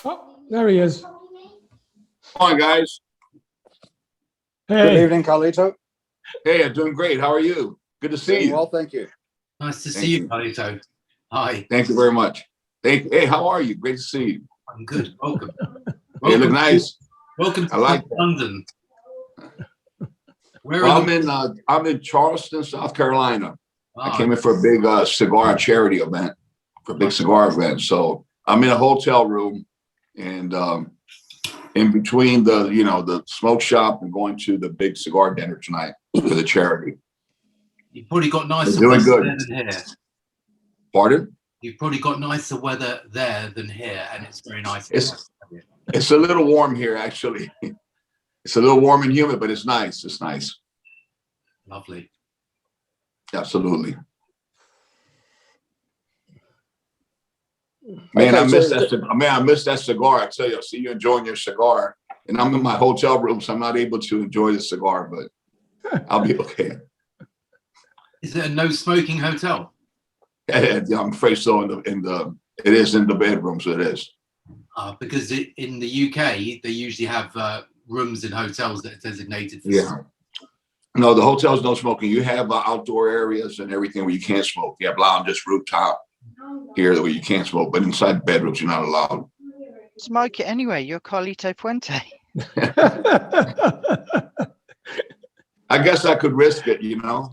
Oh, there he is. Come on, guys. Hey. Good evening, Carlito. Hey, I'm doing great. How are you? Good to see Doing you. well, thank you. Nice to see you, Cubanito. Hi. Thank you very much. Hey, how are you? Great to see you. I'm good. Welcome. You look nice. Welcome to I like London. Well, I'm in Charleston, South Carolina. I came in for a big cigar charity event, for a big cigar event. So I'm in a hotel room, and in between the smoke shop and going to the big cigar dinner tonight for the charity. You've probably got nicer doing weather good. there than here. Pardon? You've probably got nicer weather there than here, and it's very nice. It's a little warm here, actually. It's a little warm and humid, but it's nice. It's nice. Lovely. Absolutely. Man, I missed that cigar. I tell you, I see you enjoying your cigar. And I'm in my hotel room, so I'm not able to enjoy the cigar, but I'll be okay. Is it a no smoking hotel? Yeah, I'm afraid so. It is in the bedroom, so it is. Because in the UK, they usually have rooms in hotels that are designated for smoking. No, the hotels don't smoking. You have outdoor areas and everything where you can't smoke. You have lounges, rooftop here where you can't smoke, but inside bedrooms, you're not allowed. Smoke it anyway. You're Carlito Fuente. I guess I could risk it, All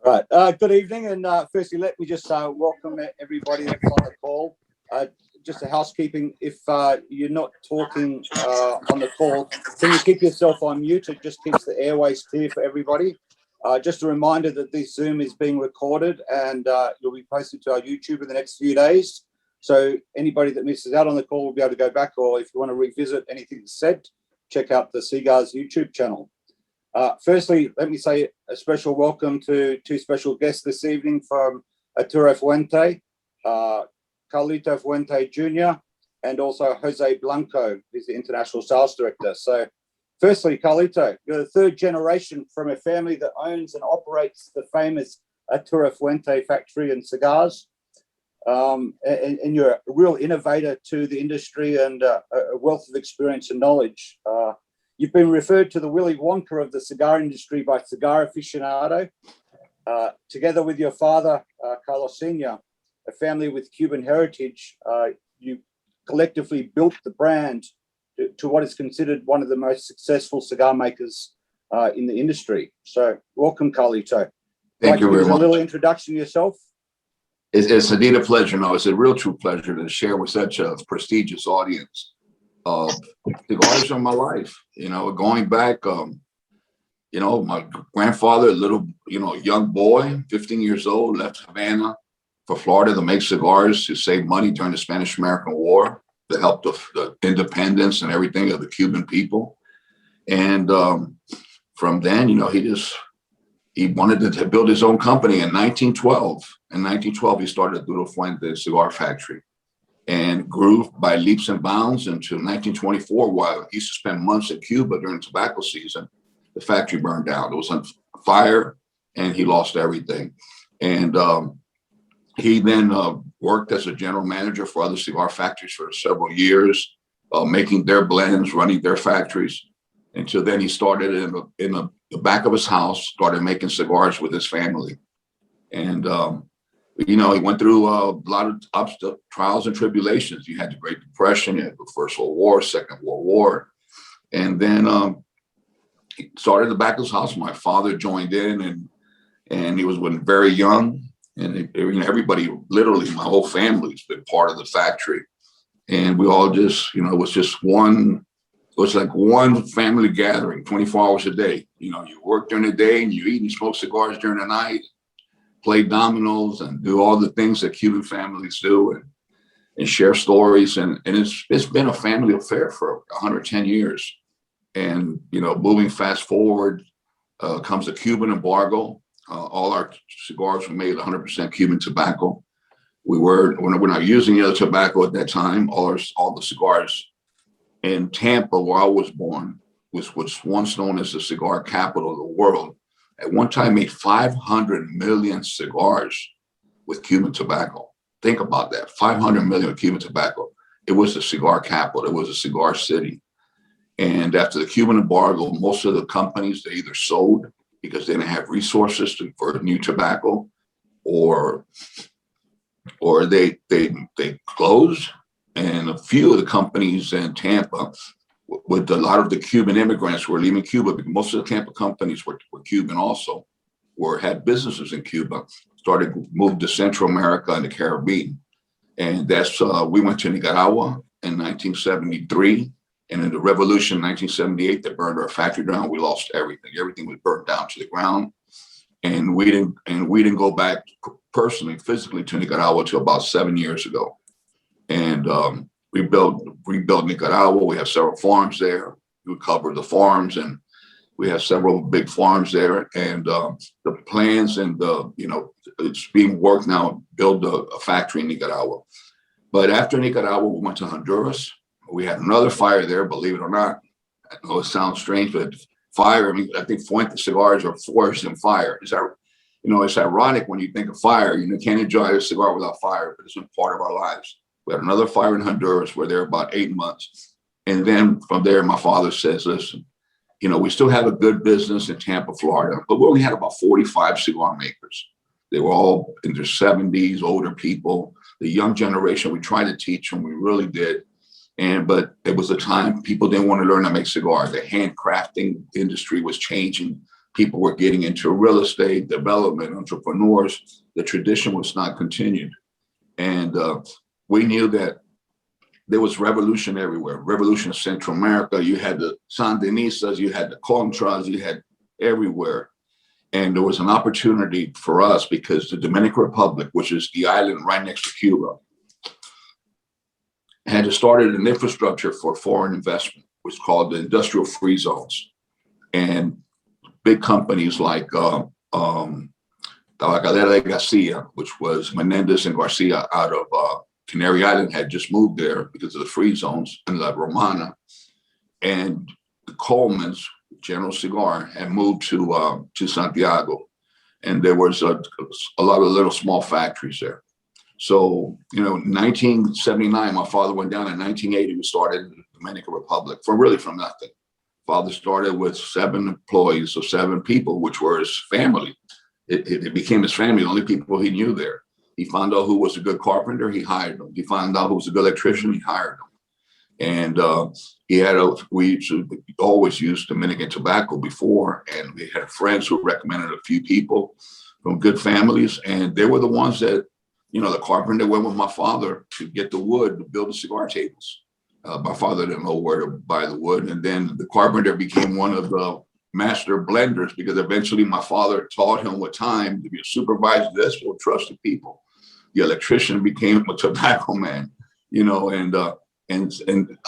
right. Good evening. And firstly, let me just welcome everybody that's on the call. Just a housekeeping. If you're not talking on the call, can you keep yourself on mute? It just keeps the airways clear for everybody. Just a reminder that this Zoom is being recorded and you'll be posted to our YouTube in the next few days. So anybody that misses out on the call will be able to go back, or if you want to revisit anything that's said, check out the C.Gars YouTube channel. Firstly, let me say a special welcome to two special guests this evening from Arturo Fuente, Carlito Fuente Jr., and also Jose Blanco, who's the International Sales Director. So firstly, Carlito, you're the third generation from a family that owns and operates the famous Arturo Fuente factory and cigars. And you're a real innovator to the industry and a wealth of experience and knowledge. You've been referred to the Willy Wonka of the cigar industry by Cigar Aficionado. Together with your father, Carlos Sr., a family with Cuban heritage, you collectively built the brand to what is considered one of the most successful cigar makers in the industry. So welcome, Carlito. Thank you very much. A little introduction to yourself. It's indeed a pleasure. No, it's a real true pleasure to share with such a prestigious audience. Cigars are my life, going back, my grandfather, a little, young boy, 15 years old, left Havana for Florida to make cigars to save money during the Spanish-American War to help the independence and everything of the Cuban people. And from then, he wanted to build his own company in 1912. In 1912, he started Arturo Fuente Cigar Factory and grew by leaps and bounds until 1924, while he used to spend months in Cuba during tobacco season. The factory burned down. It was on fire and he lost everything. And he then worked as a general manager for other cigar factories for several years, making their blends, running their factories. Until then, he started in the back of his house, started making cigars with his family. And, he went through a lot of trials and tribulations. You had the Great Depression, you had the First World War, Second World War. And then he started in the back of his house. My father joined in and he was very young. And everybody, literally my whole family's been part of the factory. And we all just, it was like one family gathering, 24 hours a day. You work during the day and you eat and smoke cigars during the night, play dominoes and do all the things that Cuban families do and share stories. And it's been a family affair for 110 years. And, moving fast forward comes the Cuban embargo. All our cigars were made 100% Cuban tobacco. We're not using other tobacco at that time. All the cigars in Tampa, where I was born, was once known as the cigar capital of the world. At one time, made 500 million cigars with Cuban tobacco. think about that, 500 million of Cuban tobacco. It was the cigar capital. It was a cigar city. And after the Cuban embargo, most of the companies, they either sold because they didn't have resources for new tobacco, or they closed. And a few of the companies in Tampa, with a lot of the Cuban immigrants who were leaving Cuba, because most of the Tampa companies were Cuban also, had businesses in Cuba, started moved to Central America and the Caribbean. And that's, we went to Nicaragua in 1973. And in the revolution in 1978, they burned our factory down. We lost everything. Everything was burned down to the ground. And we didn't go back personally, physically to Nicaragua until about 7 years ago. And we rebuilt Nicaragua. We have several farms there. We covered the farms, and we have several big farms there. And the plans and it's being worked now, build a factory in Nicaragua. But after Nicaragua, we went to Honduras. We had another fire there, believe it or not. I know it sounds strange, but fire, I mean, I think Fuente Cigars are forest in fire. It's ironic when you think of fire. You can't enjoy a cigar without fire, but it's been part of our lives. We had another fire in Honduras. We're there about 8 months. And then from there, my father says, listen, we still have a good business in Tampa, Florida, but we only had about 45 cigar makers. They were all in their 70s, older people. The young generation, we tried to teach them, we really did. But it was a time people didn't want to learn to make cigars. The handcrafting industry was changing. People were getting into real estate, development, entrepreneurs. The tradition was not continued. And we knew that there was revolution everywhere. Revolution in Central America. You had the Sandinistas, you had the Contras, you had everywhere. And there was an opportunity for us because the Dominican Republic, which is the island right next to Cuba, had started an infrastructure for foreign investment, which is called the industrial free zones. And big companies like Tabacalera de Garcia, which was Menendez and Garcia out of Canary Island, had just moved there because of the free zones, and La Romana. And the Colemans, General Cigar, had moved to Santiago. And there was a lot of little small factories there. So, in 1979, my father went down. In 1980, we started in the Dominican Republic from nothing. Father started with 7 employees, so 7 people, which were his family. It became his family, the only people he knew there. He found out who was a good carpenter, he hired them. He found out who was a good electrician, he hired them. And we always used Dominican tobacco before, and we had friends who recommended a few people from good families, and they were the ones that, the carpenter went with my father to get the wood to build the cigar tables. My father didn't know where to buy the wood. And then the carpenter became one of the master blenders, because eventually my father taught him with time to be a supervisor. That's what trusted people. The electrician became a tobacco man, and out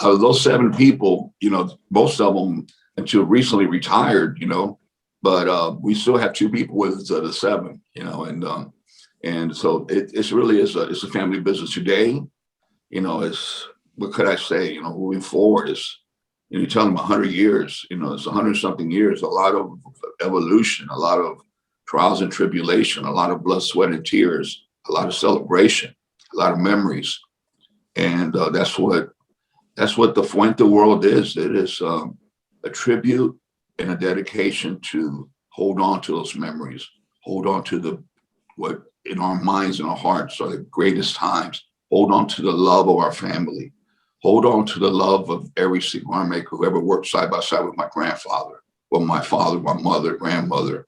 of those 7 people, most of them until recently retired, but we still have 2 people with us out of 7, and so it's really is a family business today. It's, what could I say? Moving forward is, you tell them 100 years. It's 100-something years. A lot of evolution, a lot of trials and tribulation, a lot of blood, sweat, and tears, a lot of celebration, a lot of memories, and that's what the Fuente world is. It is a tribute and a dedication to hold on to those memories, hold on to what in our minds and our hearts are the greatest times. Hold on to the love of our family. Hold on to the love of every cigar maker who ever worked side by side with my grandfather, or my father, my mother, grandmother.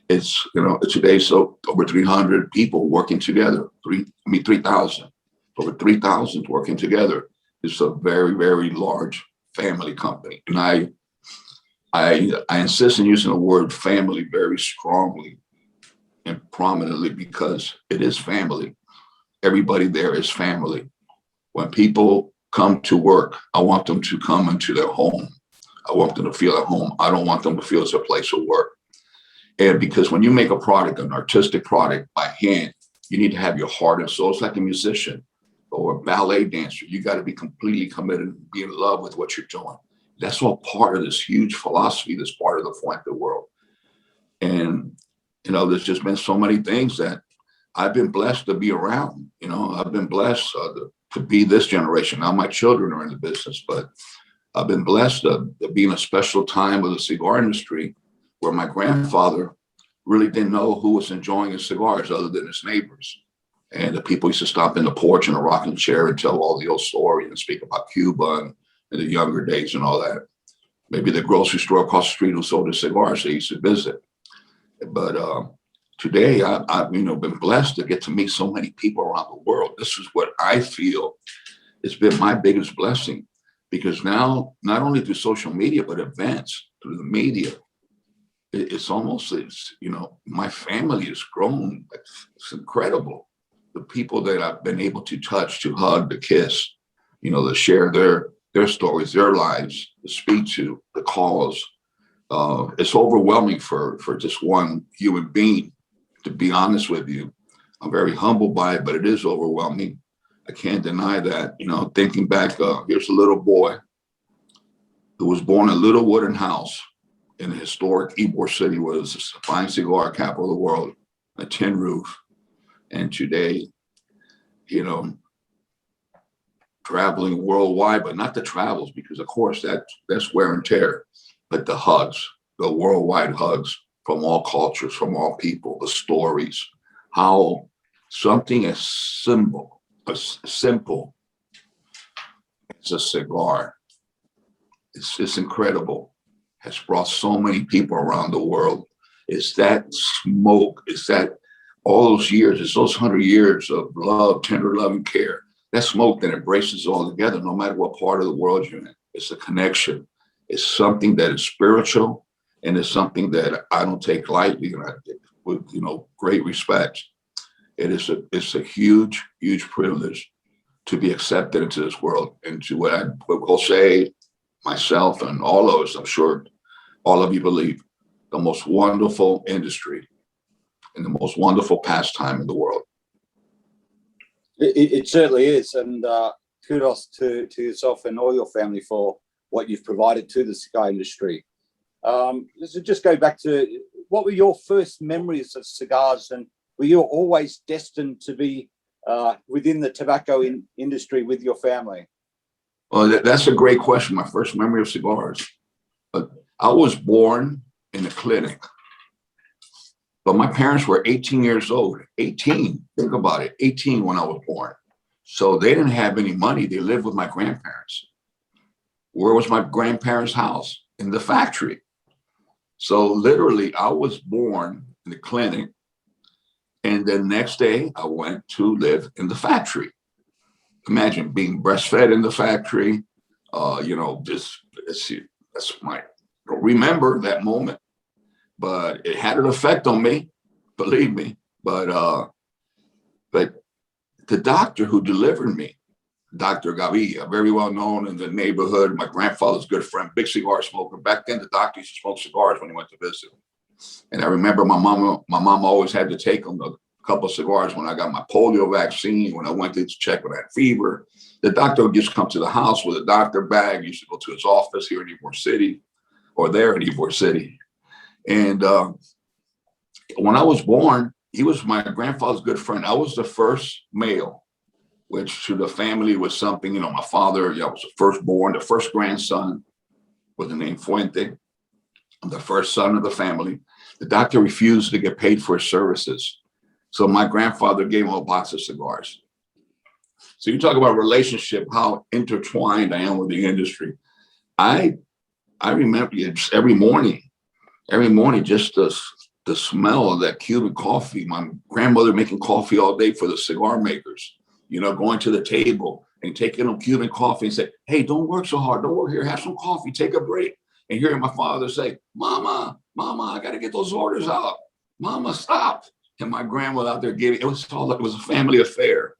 It's, today, so over 300 people working together, 3,000, over 3,000 working together. It's a very, very large family company. And I insist on using the word family very strongly and prominently, because it is family. Everybody there is family. When people come to work, I want them to come into their home. I want them to feel at home. I don't want them to feel it's a place of work. And because when you make a product, an artistic product by hand, you need to have your heart and soul. It's like a musician or a ballet dancer. You got to be completely committed and be in love with what you're doing. That's all part of this huge philosophy that's part of the Fuente world. And, there's just been so many things that I've been blessed to be around. I've been blessed to be this generation. Now my children are in the business, but I've been blessed to be in a special time of the cigar industry where my grandfather really didn't know who was enjoying his cigars other than his neighbors. And the people used to stop in the porch in a rocking chair and tell all the old stories and speak about Cuba and the younger days and all that. Maybe the grocery store across the street who sold his cigars, they used to visit. But today, I've been blessed to get to meet so many people around the world. This is what I feel has been my biggest blessing, because now not only through social media but events through the media, it's my family has grown. It's incredible. The people that I've been able to touch, to hug, to kiss, to share their stories, their lives, to speak to, the calls. It's overwhelming for just one human being, to be honest with you. I'm very humbled by it, but it is overwhelming. I can't deny that. Thinking back, here's a little boy who was born in a little wooden house in the historic Ybor City, was a fine cigar capital of the world, a tin roof. And today, traveling worldwide, but not the travels, because of course that's wear and tear, but the hugs, the worldwide hugs from all cultures, from all people, the stories, how something as simple as a cigar, it's incredible, has brought so many people around the world. It's that smoke, it's that all those years, it's those 100 years of love, tender love and care. That smoke that embraces all together, no matter what part of the world you're in. It's a connection. It's something that is spiritual, and it's something that I don't take lightly, and I take with great respect. It's a huge, huge privilege to be accepted into this world, and to what I will say, myself and all of us, I'm sure all of you believe, the most wonderful industry and the most wonderful pastime in the world. It certainly is, and kudos to yourself and all your family for what you've provided to the cigar industry. Let's just go back to, what were your first memories of cigars, and were you always destined to be within the tobacco industry with your family? Well, that's a great question. My first memory of cigars. I was born in a clinic, but my parents were 18 years old. 18, think about it, 18 when I was born. So they didn't have any money. They lived with my grandparents. Where was my grandparents' house? In the factory. So literally, I was born in the clinic, and the next day I went to live in the factory. Imagine being breastfed in the factory. I don't remember that moment, but it had an effect on me, believe me. But the doctor who delivered me, Dr. Gavilla, very well known in the neighborhood, my grandfather's good friend, big cigar smoker. Back then, the doctor used to smoke cigars when he went to visit. And I remember my mom always had to take him a couple of cigars when I got my polio vaccine, when I went to check when I had fever. The doctor would just come to the house with a doctor bag. He used to go to his office here in Ybor City, or there in Ybor City. And when I was born, he was my grandfather's good friend. I was the first male, which to the family was something, my father, I was the firstborn, the first grandson with the name Fuente. I'm the first son of the family. The doctor refused to get paid for his services. So my grandfather gave him a box of cigars. So you talk about relationship, how intertwined I am with the industry. I remember every morning, just the smell of that Cuban coffee, my grandmother making coffee all day for the cigar makers, going to the table and taking them Cuban coffee and say, hey, don't work so hard. Don't work here. Have some coffee. Take a break. And hearing my father say, Mama, I got to get those orders out. Mama, stop. And my grandmother out there it was a family affair.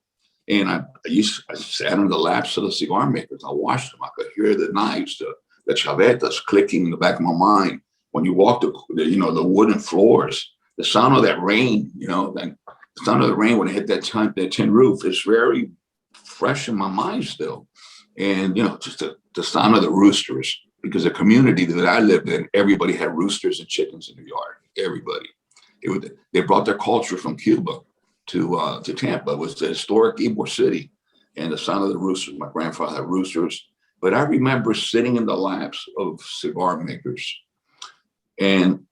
And I sat on the laps of the cigar makers. I watched them. I could hear the knives, the chavetas clicking in the back of my mind. When you walk the wooden floors, the sound of that rain, the sound of the rain when it hit that tin roof is very fresh in my mind still. And, just the sound of the roosters, because the community that I lived in, everybody had roosters and chickens in the yard, everybody. They brought their culture from Cuba to Tampa. It was the historic Ybor City and the sound of the roosters. My grandfather had roosters, but I remember sitting in the laps of cigar makers, and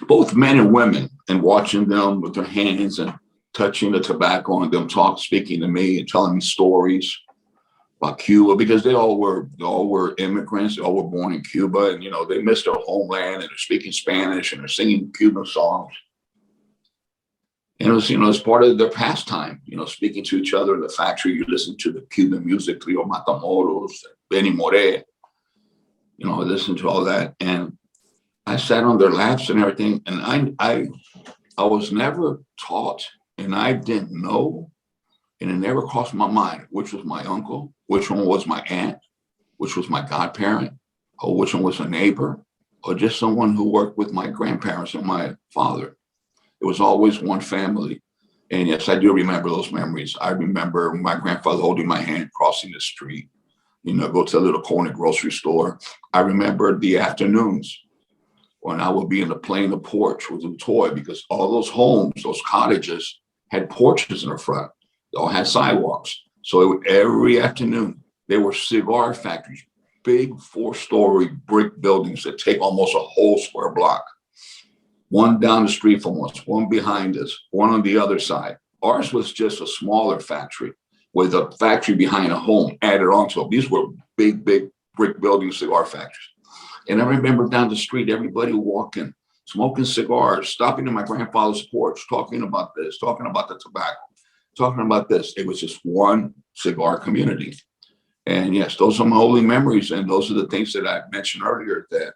both men and women, and watching them with their hands and touching the tobacco and them speaking to me and telling me stories about Cuba, because they all were immigrants. They all were born in Cuba, and they missed their homeland, and they're speaking Spanish and they're singing Cuban songs. And it was, it's part of their pastime, speaking to each other in the factory. You listen to the Cuban music, Trio Matamoros, Benny Moré, listen to all that. And I sat on their laps and everything, and I was never taught, and I didn't know, and it never crossed my mind which was my uncle, which one was my aunt, which was my godparent, or which one was a neighbor, or just someone who worked with my grandparents and my father. It was always one family. And yes, I do remember those memories. I remember my grandfather holding my hand, crossing the street, go to a little corner grocery store. I remember the afternoons when I would be playing the porch with a toy, because all those homes, those cottages had porches in the front. They all had sidewalks. So every afternoon, there were cigar factories, big 4-story brick buildings that take almost a whole square block. One down the street from us, one behind us, one on the other side. Ours was just a smaller factory with a factory behind a home added onto it. These were big brick building cigar factories. And I remember down the street, everybody walking, smoking cigars, stopping in my grandfather's porch, talking about this, talking about the tobacco, talking about this. It was just one cigar community. And yes, those are my only memories. And those are the things that I mentioned earlier that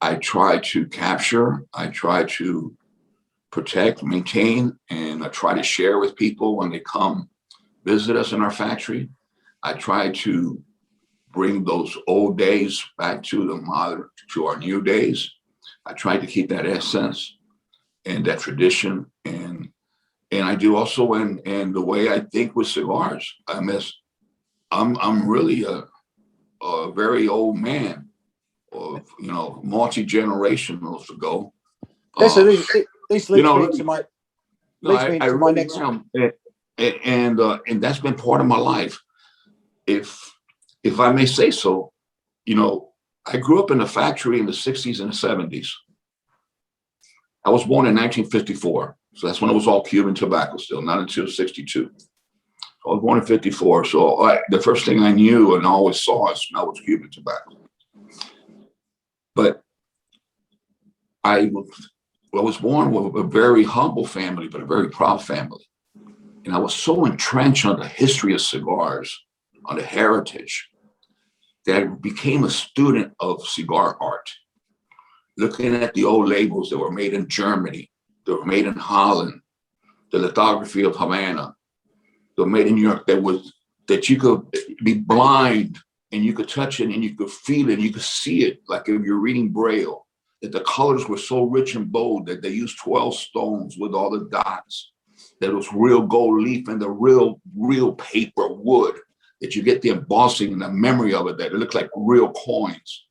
I try to capture, I try to protect, maintain, and I try to share with people when they come visit us in our factory. I try to bring those old days back to our new days. I try to keep that essence and that tradition, and I do also in the way I think with cigars. I'm really a very old man, of multi-generationals ago. So this leads me to my next. And that's been part of my life. If I may say so, I grew up in a factory in the 60s and the 70s. I was born in 1954. So that's when it was all Cuban tobacco still, not until 62. I was born in 54. So the first thing I knew and always saw and smelled was Cuban tobacco. But I was born with a very humble family, but a very proud family. And I was so entrenched on the history of cigars, on the heritage, that I became a student of cigar art, looking at the old labels that were made in Germany, that were made in Holland, the lithography of Havana, that were made in New York, that you could be blind and you could touch it and you could feel it, and you could see it like if you're reading Braille, that the colors were so rich and bold that they used 12 stones with all the dots, that it was real gold leaf and the real paper wood, that you get the embossing and the memory of it, that it looked like real coins.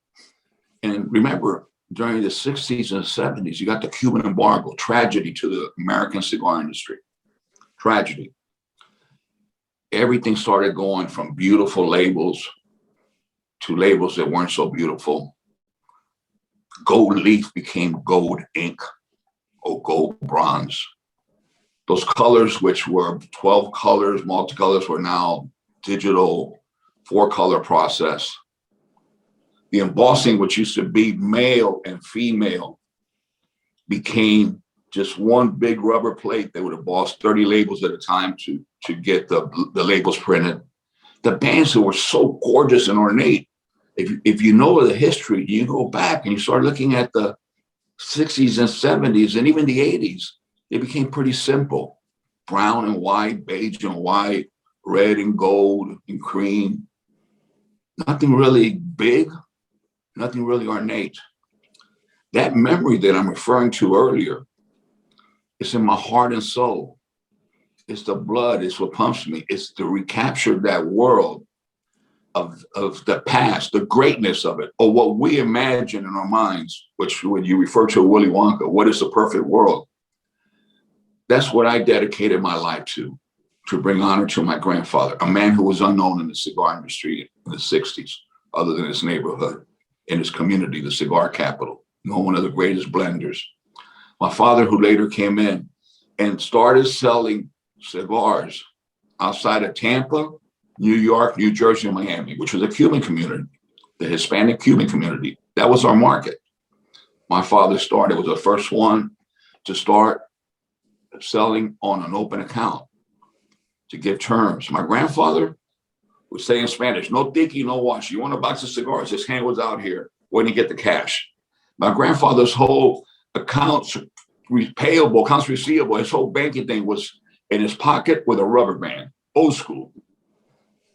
And remember, during the 60s and 70s, you got the Cuban embargo, tragedy to the American cigar industry, tragedy. Everything started going from beautiful labels to labels that weren't so beautiful. Gold leaf became gold ink or gold bronze. Those colors, which were 12 colors, multicolors, were now digital 4-color process. The embossing, which used to be male and female, became just one big rubber plate. They would emboss 30 labels at a time to get the labels printed. The bands that were so gorgeous and ornate, if you know the history, you go back and you start looking at the 60s and 70s and even the 80s, it became pretty simple. Brown and white, beige and white, red and gold and cream. Nothing really big, nothing really ornate. That memory that I'm referring to earlier, it's in my heart and soul. It's the blood, it's what pumps me. It's to recapture that world of the past, the greatness of it, or what we imagine in our minds, which when you refer to Willy Wonka, what is the perfect world? that's what I dedicated my life to bring honor to my grandfather, a man who was unknown in the cigar industry in the 60s, other than his neighborhood, in his community, the cigar capital, one of the greatest blenders. My father, who later came in and started selling cigars outside of Tampa, New York, New Jersey, and Miami, which was a Cuban community, the Hispanic Cuban community. That was our market. My father was the first one to start selling on an open account to give terms. My grandfather would say in Spanish, no tiki, no wash. You want a box of cigars? His hand was out here waiting to get the cash. My grandfather's whole accounts payable, accounts receivable, his whole banking thing was in his pocket with a rubber band, old school.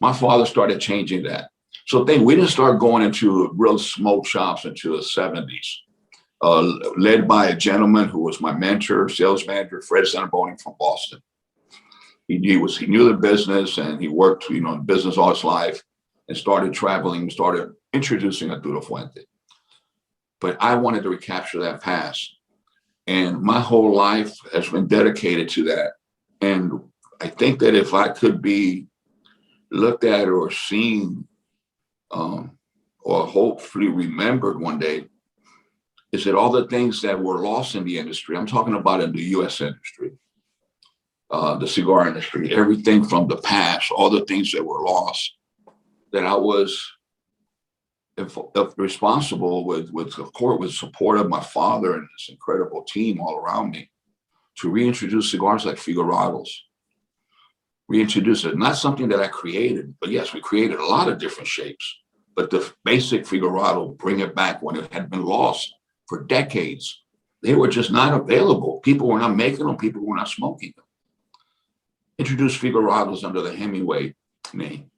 My father started changing that. So we didn't start going into real smoke shops until the 70s, led by a gentleman who was my mentor, sales manager, Fred Sanaboni from Boston. He knew the business, and he worked, in business all his life, and started traveling, started introducing Arturo Fuente. But I wanted to recapture that past. And my whole life has been dedicated to that. And I think that if I could be looked at or seen, or hopefully remembered one day, is that all the things that were lost in the industry, I'm talking about in the US industry, the cigar industry, everything from the past, all the things that were lost, that I was responsible with support of my father and this incredible team all around me, to reintroduce cigars like Figurados. Reintroduce it, not something that I created, but yes, we created a lot of different shapes, but the basic Figurado, bring it back when it had been lost for decades. They were just not available. People were not making them, people were not smoking them. Introduce Figurados under the Hemingway name.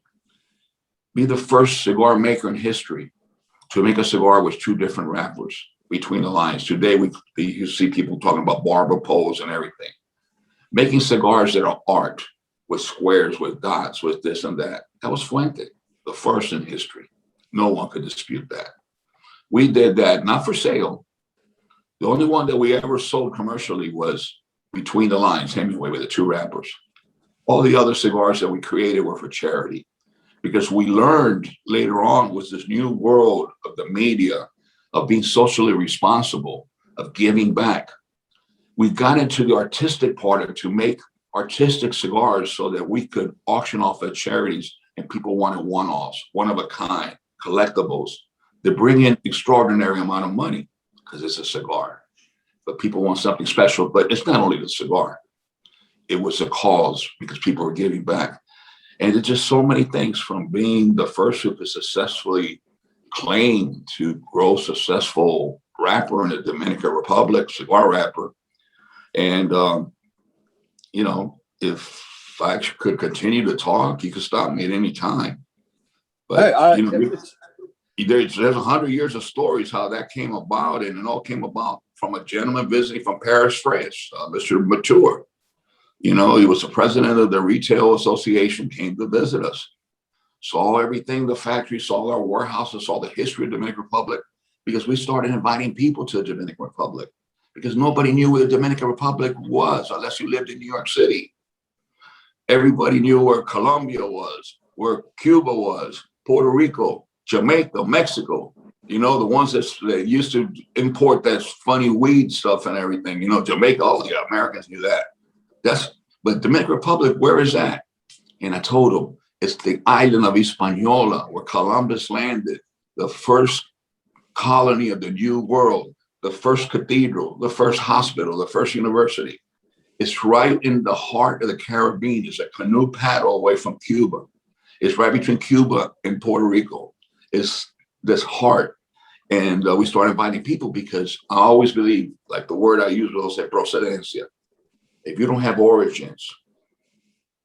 Be the first cigar maker in history to make a cigar with two different wrappers between the lines. Today, you see people talking about barber poles and everything. Making cigars that are art, with squares, with dots, with this and that. That was Fuente, the first in history. No one could dispute that. We did that, not for sale. The only one that we ever sold commercially was Between the Lines, Hemingway, with the two wrappers. All the other cigars that we created were for charity, because we learned later on was this new world of the media, of being socially responsible, of giving back. We got into the artistic part of it to make artistic cigars so that we could auction off at charities, and people wanted one-offs, one of a kind, collectibles. They bring in extraordinary amount of money because it's a cigar, but people want something special. But it's not only the cigar. It was a cause because people were giving back. And it's just so many things, from being the first who could successfully claim to grow successful wrapper in the Dominican Republic, cigar wrapper. And, if I could continue to talk, you could stop me at any time. But, there's 100 years of stories how that came about, and it all came about from a gentleman visiting from Paris, France, Mr. Mature. He was the president of the Retail Association, came to visit us, saw everything, the factory, saw our warehouses, saw the history of the Dominican Republic, because we started inviting people to the Dominican Republic, because nobody knew where the Dominican Republic was unless you lived in New York City. Everybody knew where Colombia was, where Cuba was, Puerto Rico, Jamaica, Mexico, the ones that used to import that funny weed stuff and everything, Jamaica, oh yeah, Americans knew that. But Dominican Republic, where is that? And I told him, it's the island of Hispaniola, where Columbus landed, the first colony of the New World, the first cathedral, the first hospital, the first university. It's right in the heart of the Caribbean. It's a canoe paddle away from Cuba. It's right between Cuba and Puerto Rico. It's this heart. And we started inviting people because I always believe, like the word I use, will say procedencia. If you don't have origins,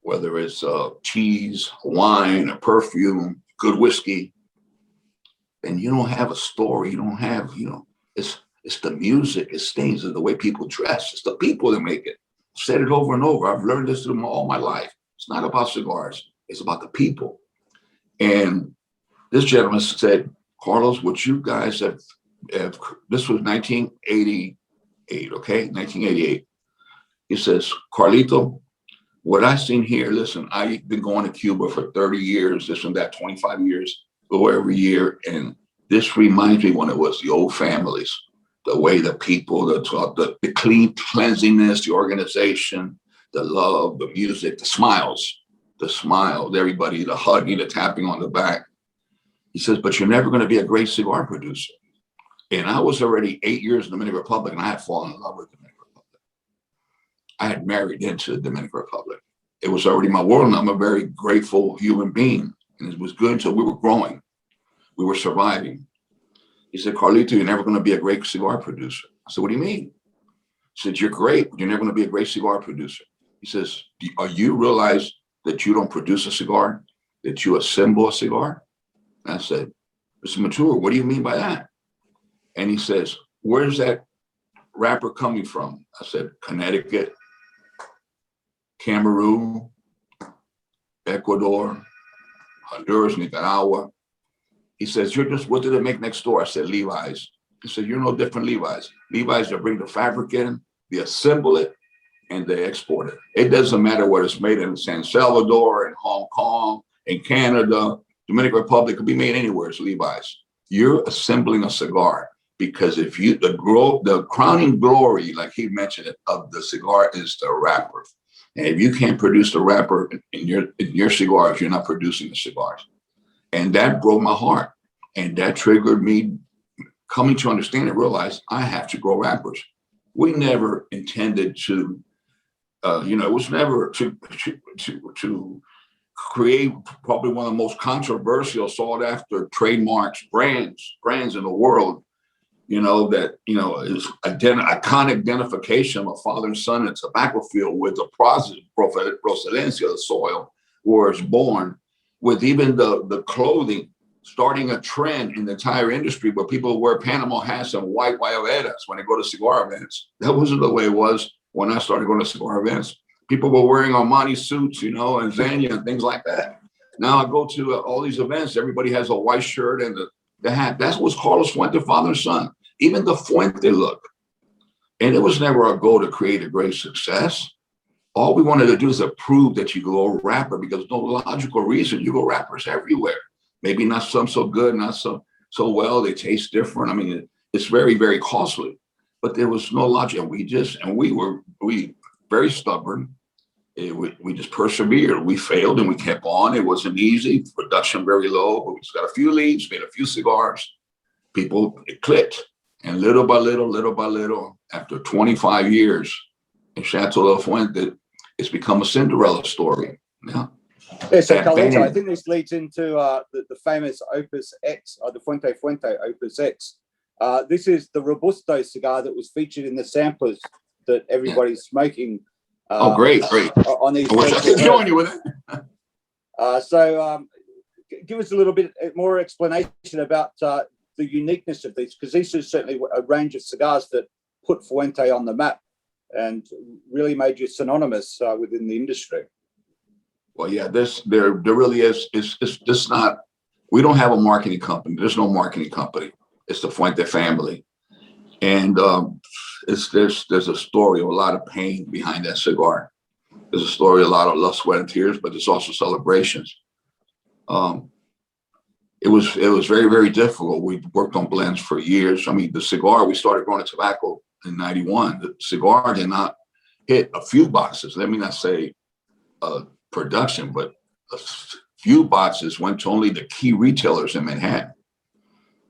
whether it's cheese, wine, a perfume, good whiskey, then you don't have a story. You don't have, it's the music, it's things, and the way people dress. It's the people that make it. I've said it over and over. I've learned this through all my life. It's not about cigars. It's about the people. And this gentleman said, Carlos, what you guys have this was 1988, okay? 1988. He says, Carlito, what I seen here, listen, I've been going to Cuba for 30 years, this and that, 25 years, go every year. And this reminds me when it was the old families, the way the people, the clean cleanliness, the organization, the love, the music, the smiles, everybody, the hugging, the tapping on the back. He says, but you're never going to be a great cigar producer. And I was already 8 years in the Dominican Republic, and I had fallen in love with the Dominican Republic. I had married into the Dominican Republic. It was already my world, and I'm a very grateful human being. And it was good until we were growing. We were surviving. He said, Carlito, you're never going to be a great cigar producer. I said, what do you mean? He said, you're great, but you're never going to be a great cigar producer. He says, are you realize that you don't produce a cigar, that you assemble a cigar? And I said, Mr. Mature, what do you mean by that? And he says, where's that wrapper coming from? I said, Connecticut, Cameroon, Ecuador, Honduras, Nicaragua. He says, you're just, what did it make next door? I said, Levi's. He said, you're no different Levi's. Levi's, they bring the fabric in, they assemble it, and they export it. It doesn't matter where it's made in San Salvador, in Hong Kong, in Canada, Dominican Republic, could be made anywhere, it's Levi's. You're assembling a cigar because if you, the crowning glory, like he mentioned it, of the cigar is the wrapper. And if you can't produce the wrapper in your cigars, you're not producing the cigars. And that broke my heart. And that triggered me coming to understand and realize I have to grow wrappers. We never intended to, it was never to create probably one of the most controversial sought after trademarks brands in the world, that, is iconic identification of a father and son in a tobacco field with the procedencia of the soil where it's born, with even the clothing starting a trend in the entire industry where people wear Panama hats and white guayaberas when they go to cigar events. That wasn't the way it was when I started going to cigar events. People were wearing Armani suits, and Zania and things like that. Now I go to all these events, everybody has a white shirt and the hat. That was Carlos Fuente, father and son. Even the Fuente look. And it was never our goal to create a great success. All we wanted to do is to prove that you go wrapper, because no logical reason. You go wrappers everywhere. Maybe not some so good, not so well. They taste different. I mean, it's very, very costly. But there was no logic. And we were very stubborn. We just persevered. We failed and we kept on. It wasn't easy. Production very low. But we just got a few leads, made a few cigars. It clicked. And little by little, after 25 years in Chateau La Fuente, it's become a Cinderella story. Yeah. Yeah, so Carlito, I think this leads into the famous Opus X, or the Fuente Opus X. This is the Robusto cigar that was featured in the samplers that everybody's smoking. Great. On these. I wish I could join you with it. So give us a little bit more explanation about the uniqueness of these, because these are certainly a range of cigars that put Fuente on the map and really made you synonymous within the industry. Well, yeah, there really is. It's just not. We don't have a marketing company. There's no marketing company. It's the Fuente family, and there's a story of a lot of pain behind that cigar. There's a story, a lot of love, sweat, and tears, but there's also celebrations. It was very, very difficult. We worked on blends for years. I mean, the cigar, we started growing tobacco in '91. The cigar did not hit a few boxes. Let me not say production, but a few boxes went to only the key retailers in Manhattan.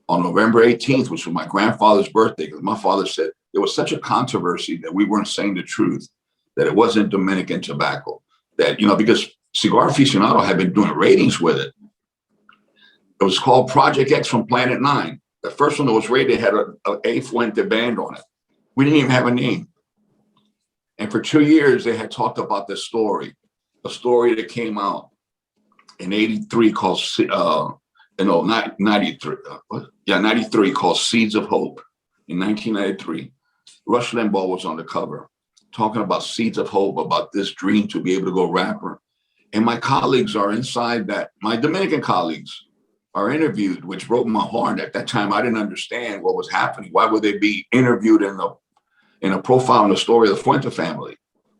On November 18th, which was my grandfather's birthday, because my father said there was such a controversy that we weren't saying the truth, that it wasn't Dominican tobacco, that, because Cigar Aficionado had been doing ratings with it. It was called Project X from Planet 9. The first one that was rated had a Fuente band on it. We didn't even have a name. And for 2 years, they had talked about this story, a story that came out in '83 called, 93 called Seeds of Hope. In 1993, Rush Limbaugh was on the cover talking about seeds of hope, about this dream to be able to go rapper. And my colleagues are inside that. My Dominican colleagues are interviewed, which broke my heart. At that time, I didn't understand what was happening. Why would they be interviewed in a profile in the story of the Fuente family?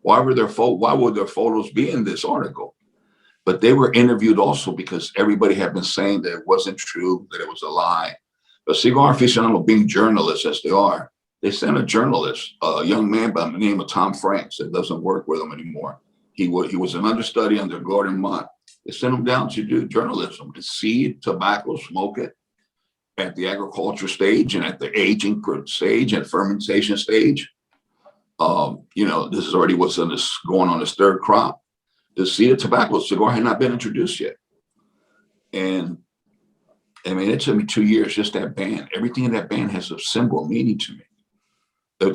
Why would their photos be in this article? But they were interviewed also because everybody had been saying that it wasn't true, that it was a lie. But Cigar Aficionado, being journalists as they are, they sent a journalist, a young man by the name of Tom Franks, that doesn't work with them anymore. He was an understudy under Gordon Mott. They sent him down to do journalism, to seed tobacco, smoke it at the agriculture stage and at the aging stage and fermentation stage. This is already going on this third crop. The seed of tobacco cigar had not been introduced yet. And I mean, it took me 2 years, just that band. Everything in that band has a symbol meaning to me.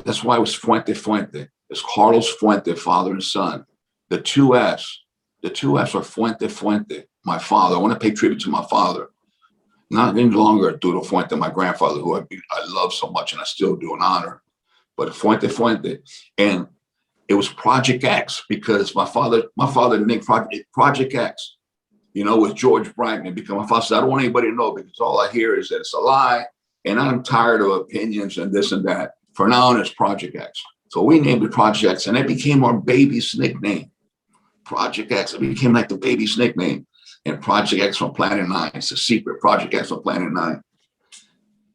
That's why it was Fuente Fuente. It's Carlos Fuente, father and son. The two F's are Fuente Fuente, my father. I want to pay tribute to my father. Not any longer Arturo Fuente, my grandfather, who I love so much and I still do an honor. But Fuente Fuente. And it was Project X, because my father named Project X, with George Brightman, because my father said, I don't want anybody to know, because all I hear is that it's a lie. And I'm tired of opinions and this and that. For now on, it's Project X. So we named it Project X, and it became our baby's nickname. Project X. It became like the baby's nickname. And Project X from Planet 9. It's a secret. Project X from Planet 9.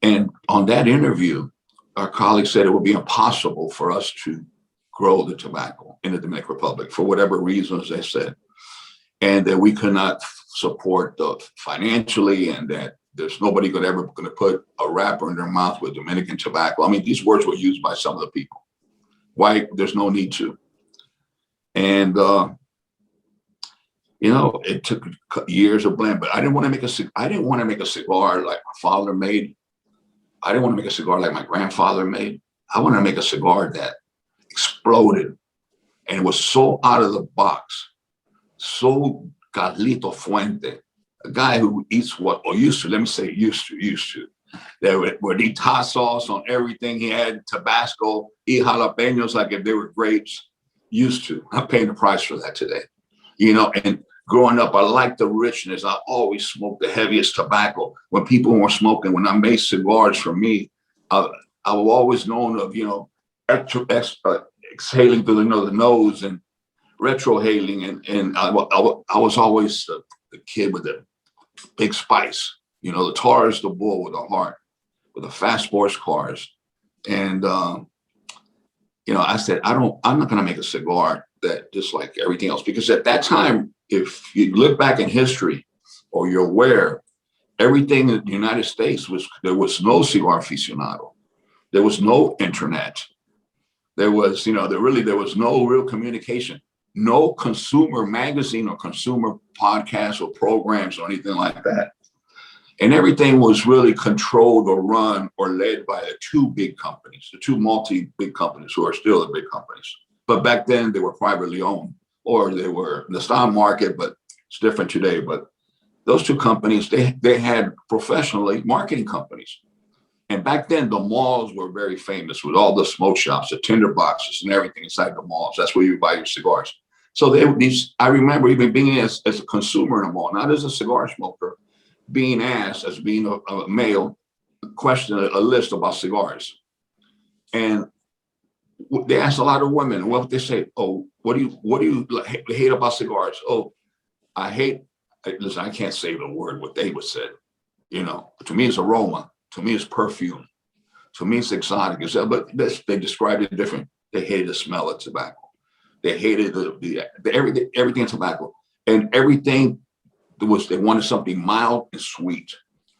And on that interview, our colleague said it would be impossible for us to grow the tobacco in the Dominican Republic for whatever reasons they said, and that we could not support financially, and that there's nobody ever going to put a wrapper in their mouth with Dominican tobacco. I mean, these words were used by some of the people. Why? There's no need to. And it took years of blame, but I didn't want to make a cigar like my father made. I didn't want to make a cigar like my grandfather made. I wanted to make a cigar that exploded, and it was so out of the box, so Carlito Fuente, a guy who eats used to, there would eat hot sauce on everything. He had Tabasco, eat jalapenos like if they were grapes. Used to. I'm paying the price for that today. And growing up, I liked the richness. I always smoked the heaviest tobacco. When people were smoking, when I made cigars for me, I was always known of, exhaling through the nose and retrohaling. And I was always the kid with the big spice. The Taurus, the bull with a heart, with the fast sports cars. And, I said, I'm not going to make a cigar that just like everything else, because at that time, if you look back in history or you're aware, everything in the United States there was no cigar aficionado. There was no internet. There was, there was no real communication, no consumer magazine or consumer podcasts or programs or anything like that. And everything was really controlled or run or led by the two big companies, the two multi-big companies who are still the big companies. But back then they were privately owned, or they were in the stock market, but it's different today. But those two companies, they had professionally marketing companies. And back then the malls were very famous with all the smoke shops, the tinder boxes and everything inside the malls. That's where you buy your cigars. So I remember even being as a consumer in a mall, not as a cigar smoker, being asked as being a male, a list about cigars. And they asked a lot of women, and what would they say? Oh, what do you hate about cigars? Oh, listen, I can't say the word what they would say. To me it's aroma, to me it's perfume, to me it's exotic. But they described it different. They hated the smell of tobacco. They hated everything in tobacco, and everything they wanted something mild and sweet.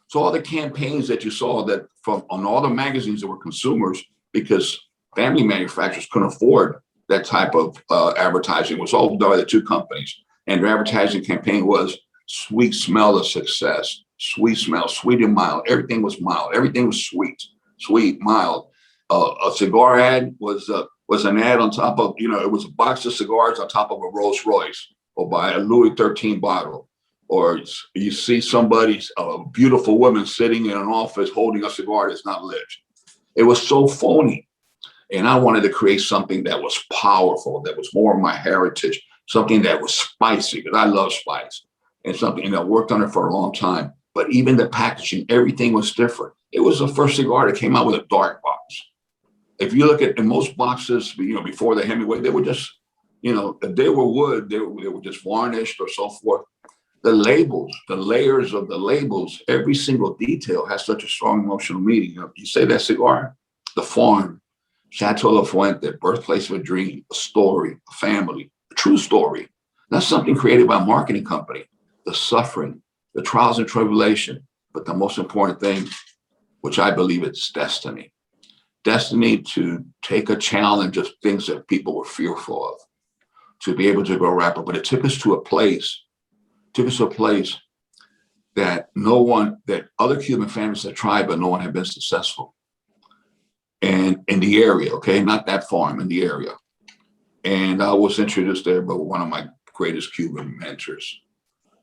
So all the campaigns that you saw on all the magazines that were consumers, because family manufacturers couldn't afford that type of advertising, was all done by the two companies. And their advertising campaign was sweet smell of success, sweet smell, sweet and mild. Everything was mild. Everything was sweet, mild. A cigar ad was an ad on top of, it was a box of cigars on top of a Rolls Royce, or by a Louis XIII bottle. Or you see a beautiful woman sitting in an office holding a cigar that's not lit. It was so phony. And I wanted to create something that was powerful, that was more of my heritage, something that was spicy, because I love spice, and something that worked on it for a long time. But even the packaging, everything was different. It was the first cigar that came out with a dark box. If you look at in most boxes, before the Hemingway, they were just You know, if they were wood, they were just varnished or so forth. The labels, the layers of the labels, every single detail has such a strong emotional meaning. You say that cigar, the farm, Chateau La Fuente, birthplace of a dream, a story, a family, a true story. Not something created by a marketing company. The suffering, the trials and tribulation, but the most important thing, which I believe is destiny. Destiny to take a challenge of things that people were fearful of, to be able to go rapper. But it took us to a place that that other Cuban families had tried, but no one had been successful. And in the area, okay, not that farm, in the area. And I was introduced there by one of my greatest Cuban mentors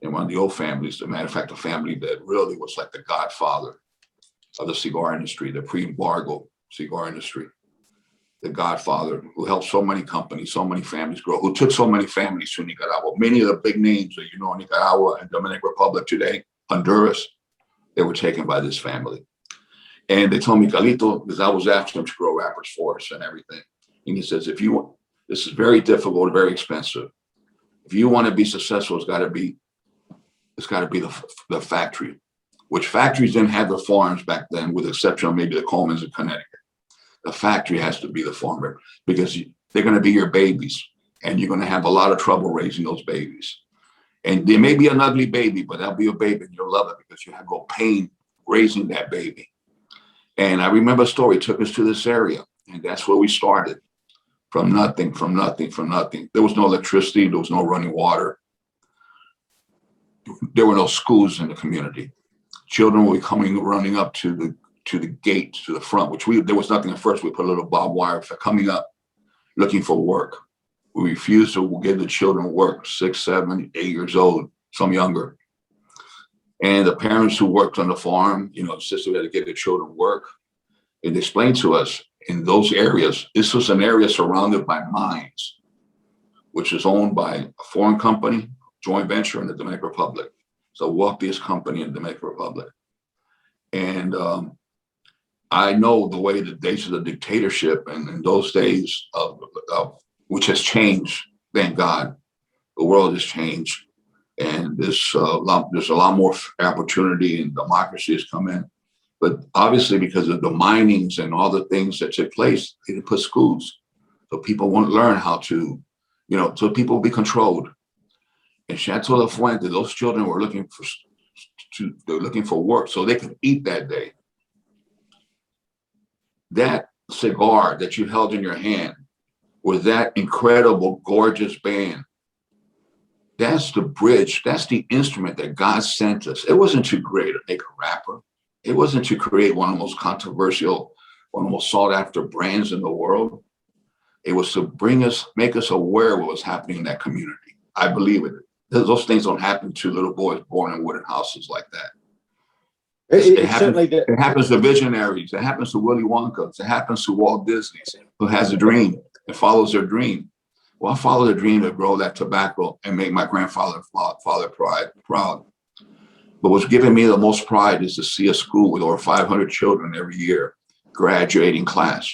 in one of the old families. As a matter of fact, a family that really was like the godfather of the cigar industry, the pre-embargo cigar industry. The godfather who helped so many companies, so many families grow, who took so many families to Nicaragua. Many of the big names that you know in Nicaragua and Dominican Republic today, Honduras, they were taken by this family. And they told me, Carlito, because I was asking them to grow wrappers for us and everything. And he says, if you want, this is very difficult, very expensive. If you want to be successful, it's got to be the factory, which factories didn't have the farms back then, with the exception of maybe the Colemans in Connecticut. The factory has to be the farmer because they're going to be your babies and you're going to have a lot of trouble raising those babies. And there may be an ugly baby, but that'll be a baby and you'll love it because you have no pain raising that baby. And I remember a story took us to this area, and that's where we started. From nothing. There was no electricity, there was no running water. There were no schools in the community. Children were running up to the gate, to the front, there was nothing at first. We put a little barbed wire for coming up, looking for work. We refused to give the children work, 6, 7, 8 years old, some younger. And the parents who worked on the farm, insisted we had to give the children work. And they explained to us in those areas, this was an area surrounded by mines, which is owned by a foreign company, joint venture in the Dominican Republic. So wealthiest company in the Dominican Republic. And I know the way the days of the dictatorship and in those days which has changed, thank God, the world has changed. And there's a lot more opportunity and democracy has come in. But obviously, because of the minings and all the things that took place, they didn't put schools. So people won't learn how to, so people will be controlled. In Chateau La Fuente, those children were looking for work so they could eat that day. That cigar that you held in your hand with that incredible, gorgeous band, that's the bridge, that's the instrument that God sent us. It wasn't to make a rapper. It wasn't to create one of the most controversial, one of the most sought after brands in the world. It was to make us aware of what was happening in that community. I believe it. Those things don't happen to little boys born in wooden houses like that. It happens to visionaries. It happens to Willy Wonka. It happens to Walt Disney, who has a dream and follows their dream. Well, I followed a dream to grow that tobacco and make my grandfather proud. But what's giving me the most pride is to see a school with over 500 children every year graduating class.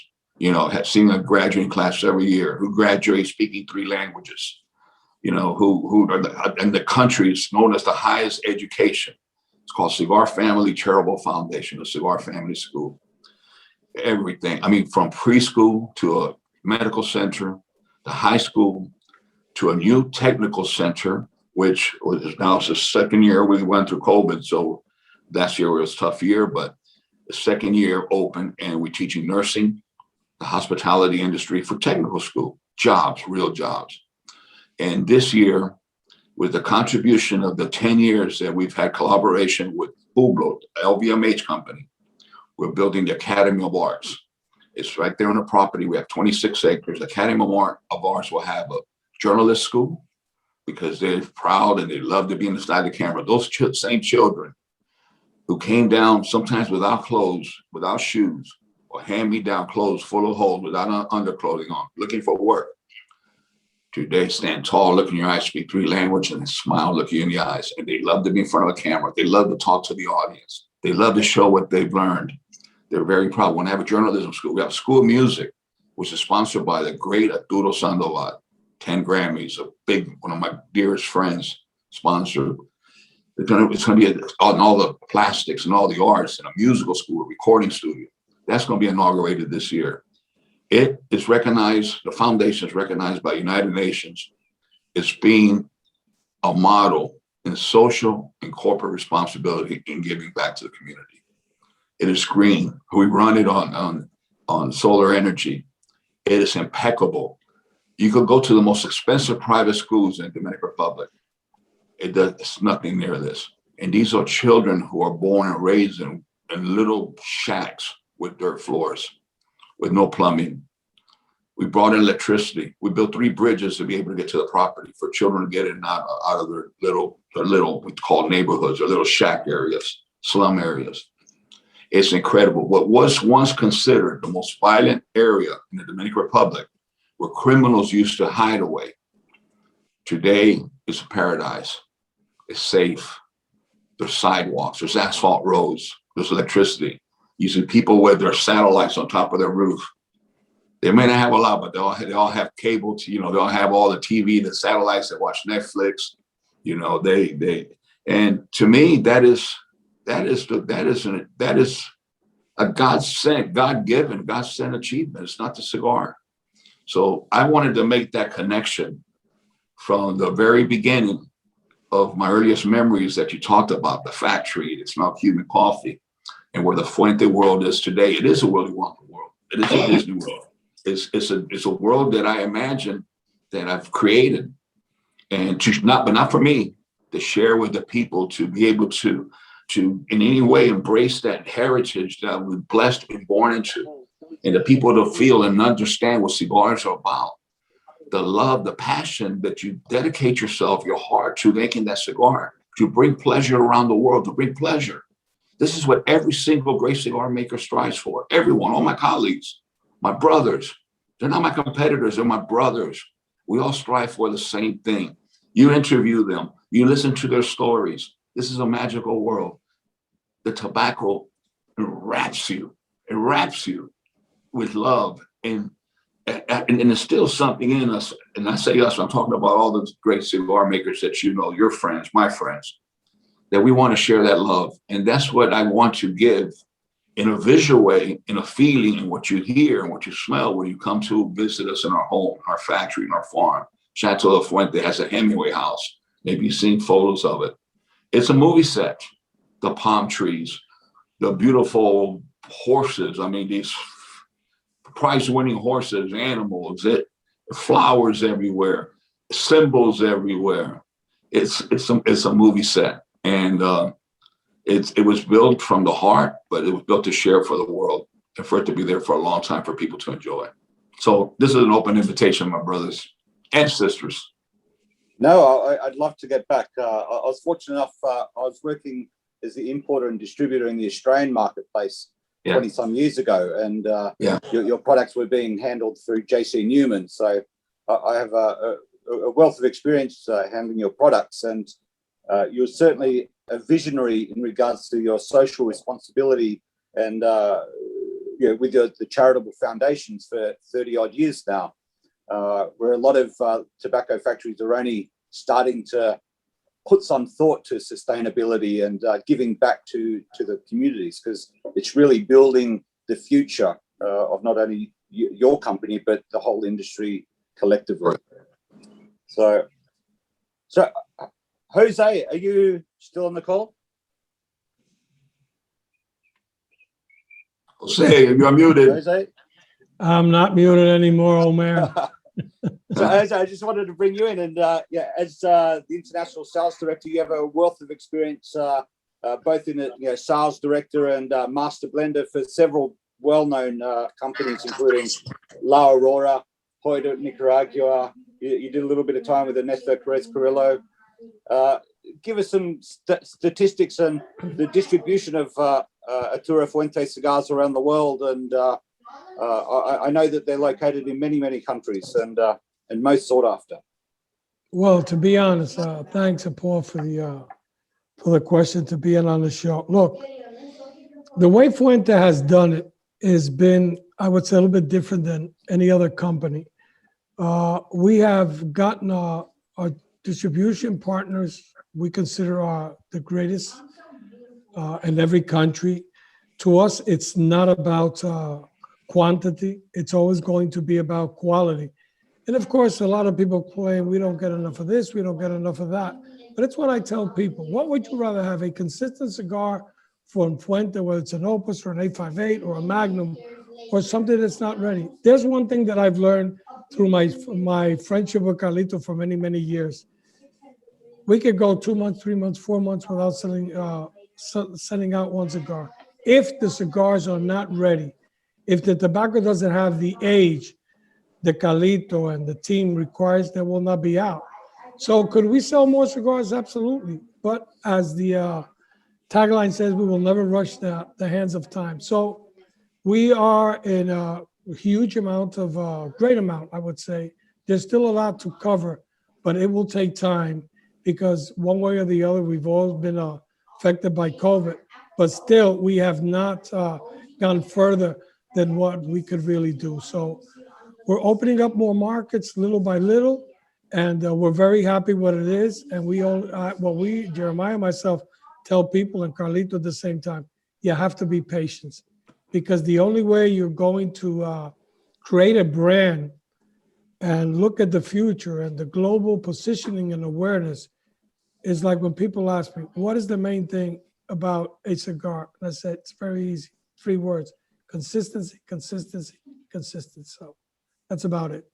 Seeing a graduating class every year who graduate speaking 3 languages. Who are in the country is known as the highest education. It's called Cigar Family Charitable Foundation, the Cigar Family School. Everything. I mean, from preschool to a medical center, to high school, to a new technical center, which is now the second year we went through COVID. So last year was a tough year, but the second year open, and we're teaching nursing, the hospitality industry for technical school, jobs, real jobs. And this year, with the contribution of the 10 years that we've had collaboration with Hublot, LVMH company, we're building the Academy of Arts. It's right there on the property. We have 26 acres. The Academy of Arts will have a journalist school because they're proud and they love to be in the side of the camera. Those same children who came down sometimes without clothes, without shoes, or hand-me-down clothes full of holes without underclothing on, looking for work. Today, stand tall, look in your eyes, speak 3 languages, and smile, look you in the eyes. And they love to be in front of a camera. They love to talk to the audience. They love to show what they've learned. They're very proud. When I have a journalism school, we have a school of music, which is sponsored by the great Arturo Sandoval. 10 Grammys, one of my dearest friends sponsored. It's going to be on all the plastics and all the arts and a musical school, a recording studio. That's going to be inaugurated this year. It is recognized, the foundation is recognized by United Nations as being a model in social and corporate responsibility in giving back to the community. It is green. We run it on solar energy. It is impeccable. You could go to the most expensive private schools in the Dominican Republic. It's nothing near this. And these are children who are born and raised in little shacks with dirt floors, with no plumbing. We brought in electricity. We built 3 bridges to be able to get to the property for children to get in and out of their little, we call neighborhoods or little shack areas, slum areas. It's incredible. What was once considered the most violent area in the Dominican Republic, where criminals used to hide away, today is a paradise. It's safe. There's sidewalks, there's asphalt roads, there's electricity. You see people with their satellites on top of their roof. They may not have a lot, but they all have cable to, they all have all the TV, the satellites that watch Netflix, and to me, that is a God-sent, God-given, God-sent achievement. It's not the cigar. So I wanted to make that connection from the very beginning of my earliest memories that you talked about, the factory, it smelled Cuban coffee, and where the Fuente world is today. It is a Willy Wonka world. It is a Disney world. It's a world that I imagine that I've created, and but not for me, to share with the people, to be able to in any way embrace that heritage that we're blessed to be born into, and the people to feel and understand what cigars are about. The love, the passion that you dedicate yourself, your heart to making that cigar, to bring pleasure around the world, to bring pleasure. This is what every single great cigar maker strives for. Everyone, all my colleagues, my brothers, they're not my competitors, they're my brothers. We all strive for the same thing. You interview them, you listen to their stories. This is a magical world. The tobacco enwraps you with love, and there's still something in us. And I say us, I'm talking about all those great cigar makers that your friends, my friends, that we want to share that love. And that's what I want to give in a visual way, in a feeling, in what you hear and what you smell when you come to visit us in our home, our factory, in our farm. Chateau La Fuente has a Hemingway house. Maybe you've seen photos of it. It's a movie set. The palm trees, the beautiful horses. I mean, these prize-winning horses, animals, flowers everywhere, symbols everywhere. It's a movie set, and it was built from the heart, but it was built to share for the world and for it to be there for a long time for people to enjoy. So this is an open invitation, my brothers and sisters. No, I'd love to get back. I was fortunate enough, I was working as the importer and distributor in the Australian marketplace 20 some years ago, and your products were being handled through JC Newman. So I have a wealth of experience handling your products, and you're certainly a visionary in regards to your social responsibility, and with the charitable foundations for 30 odd years now, where a lot of tobacco factories are only starting to put some thought to sustainability and giving back to the communities, because it's really building the future of not only your company, but the whole industry collectively. So Jose, are you still on the call? Jose, you're muted. Jose? I'm not muted anymore, Omer. So Jose, I just wanted to bring you in, and as the international sales director, you have a wealth of experience, both in a sales director and master blender for several well-known companies, including La Aurora, Hoyda, Nicaragua. You did a little bit of time with Ernesto Perez Carrillo. Give us some statistics on the distribution of Arturo Fuente cigars around the world, and I know that they're located in many, many countries, and most sought after. Well, to be honest, thanks, Paul, for the question, to being on the show. Look, the way Fuente has done it has been, I would say, a little bit different than any other company. We have gotten our distribution partners. We consider the greatest in every country. To us, it's not about quantity. It's always going to be about quality. And of course, a lot of people claim we don't get enough of this, we don't get enough of that. But it's what I tell people. What would you rather have? A consistent cigar from Fuente, whether it's an Opus or an 858 or a Magnum, or something that's not ready? There's one thing that I've learned through my friendship with Carlito for many, many years. We could go 2 months, 3 months, 4 months without sending out one cigar. If the cigars are not ready, if the tobacco doesn't have the age the Carlito and the team requires, they will not be out. So could we sell more cigars? Absolutely. But as the tagline says, we will never rush the hands of time. So we are in a huge amount of, great amount, I would say. There's still a lot to cover, but it will take time because one way or the other, we've all been affected by COVID. But still, we have not gone further than what we could really do. So we're opening up more markets little by little, and we're very happy what it is. And we all, Jeremiah and myself, tell people, and Carlito at the same time, you have to be patient, because the only way you're going to create a brand and look at the future and the global positioning and awareness is like when people ask me, what is the main thing about a cigar? And I said, it's very easy, 3 words: consistency, consistency, consistency. So that's about it.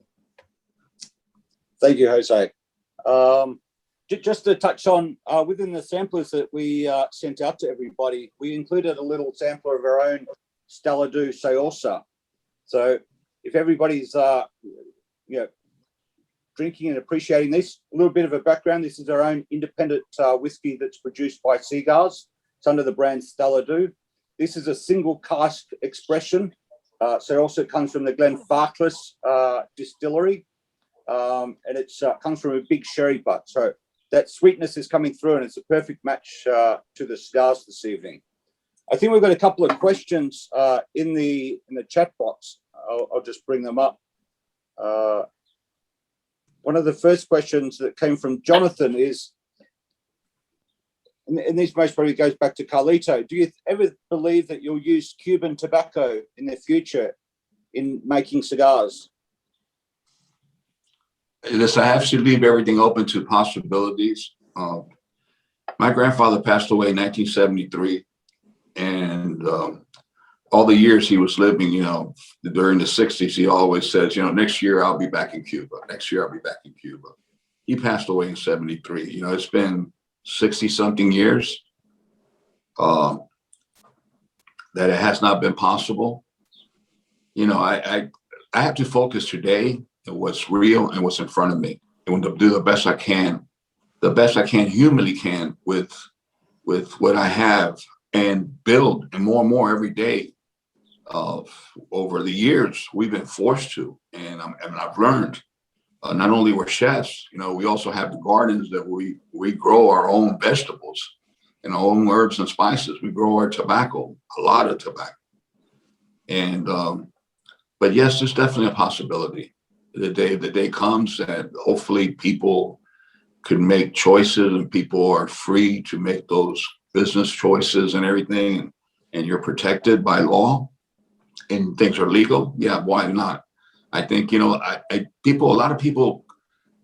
Thank you, Jose. Just to touch on, within the samplers that we sent out to everybody, we included a little sampler of our own Stalla Dhu Saorsa. So if everybody's drinking and appreciating this, a little bit of a background: this is our own independent whiskey that's produced by C.Gars. It's under the brand Stalla Dhu. This is a single cask expression. So it also comes from the Glenfarclas distillery, and it comes from a big sherry butt. So that sweetness is coming through, and it's a perfect match to the cigars this evening. I think we've got a couple of questions in the chat box. I'll just bring them up. One of the first questions that came from Jonathan is, and this most probably goes back to Carlito: do you ever believe that you'll use Cuban tobacco in the future in making cigars? Listen, I have to leave everything open to possibilities. My grandfather passed away in 1973, and all the years he was living, during the 60s, he always says, next year I'll be back in Cuba. Next year I'll be back in Cuba. He passed away in 73. It's been 60 something years that it has not been possible. I have to focus today on what's real and what's in front of me, and to do the best I can humanly can with what I have, and build, and more every day. Over the years, we've been forced to, and I've learned. Not only we're chefs, we also have the gardens that we grow our own vegetables and our own herbs and spices. We grow our tobacco, a lot of tobacco. And, but yes, there's definitely a possibility. The day comes that hopefully people could make choices, and people are free to make those business choices and everything, and you're protected by law and things are legal. Yeah, why not? I think, a lot of people,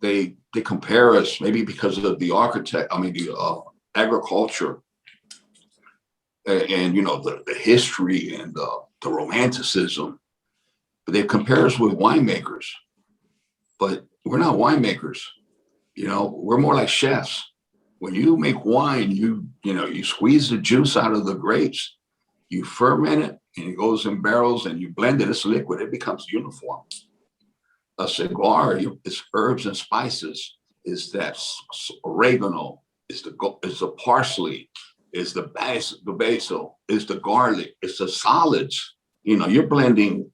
they compare us maybe because of the agriculture and, the history and the romanticism, but they compare us with winemakers, but we're not winemakers. We're more like chefs. When you make wine, you squeeze the juice out of the grapes, you ferment it, and it goes in barrels, and you blend it. It's liquid. It becomes uniform. A cigar is herbs and spices. Is that oregano? Is the parsley? Is the basil? Is the garlic? It's the solids. You're blending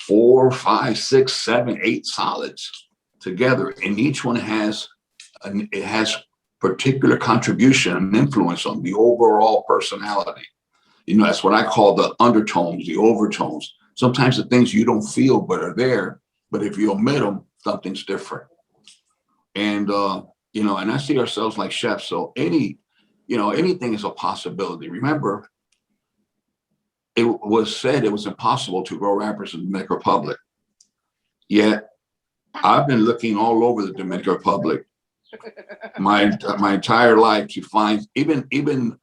4, 5, 6, 7, 8 solids together, and each one has particular contribution and influence on the overall personality. That's what I call the undertones, the overtones. Sometimes the things you don't feel but are there, but if you omit them, something's different. And, you know, and I see ourselves like chefs. So anything is a possibility. Remember, it was said it was impossible to grow wrappers in the Dominican Republic. Yet I've been looking all over the Dominican Republic my entire life to find even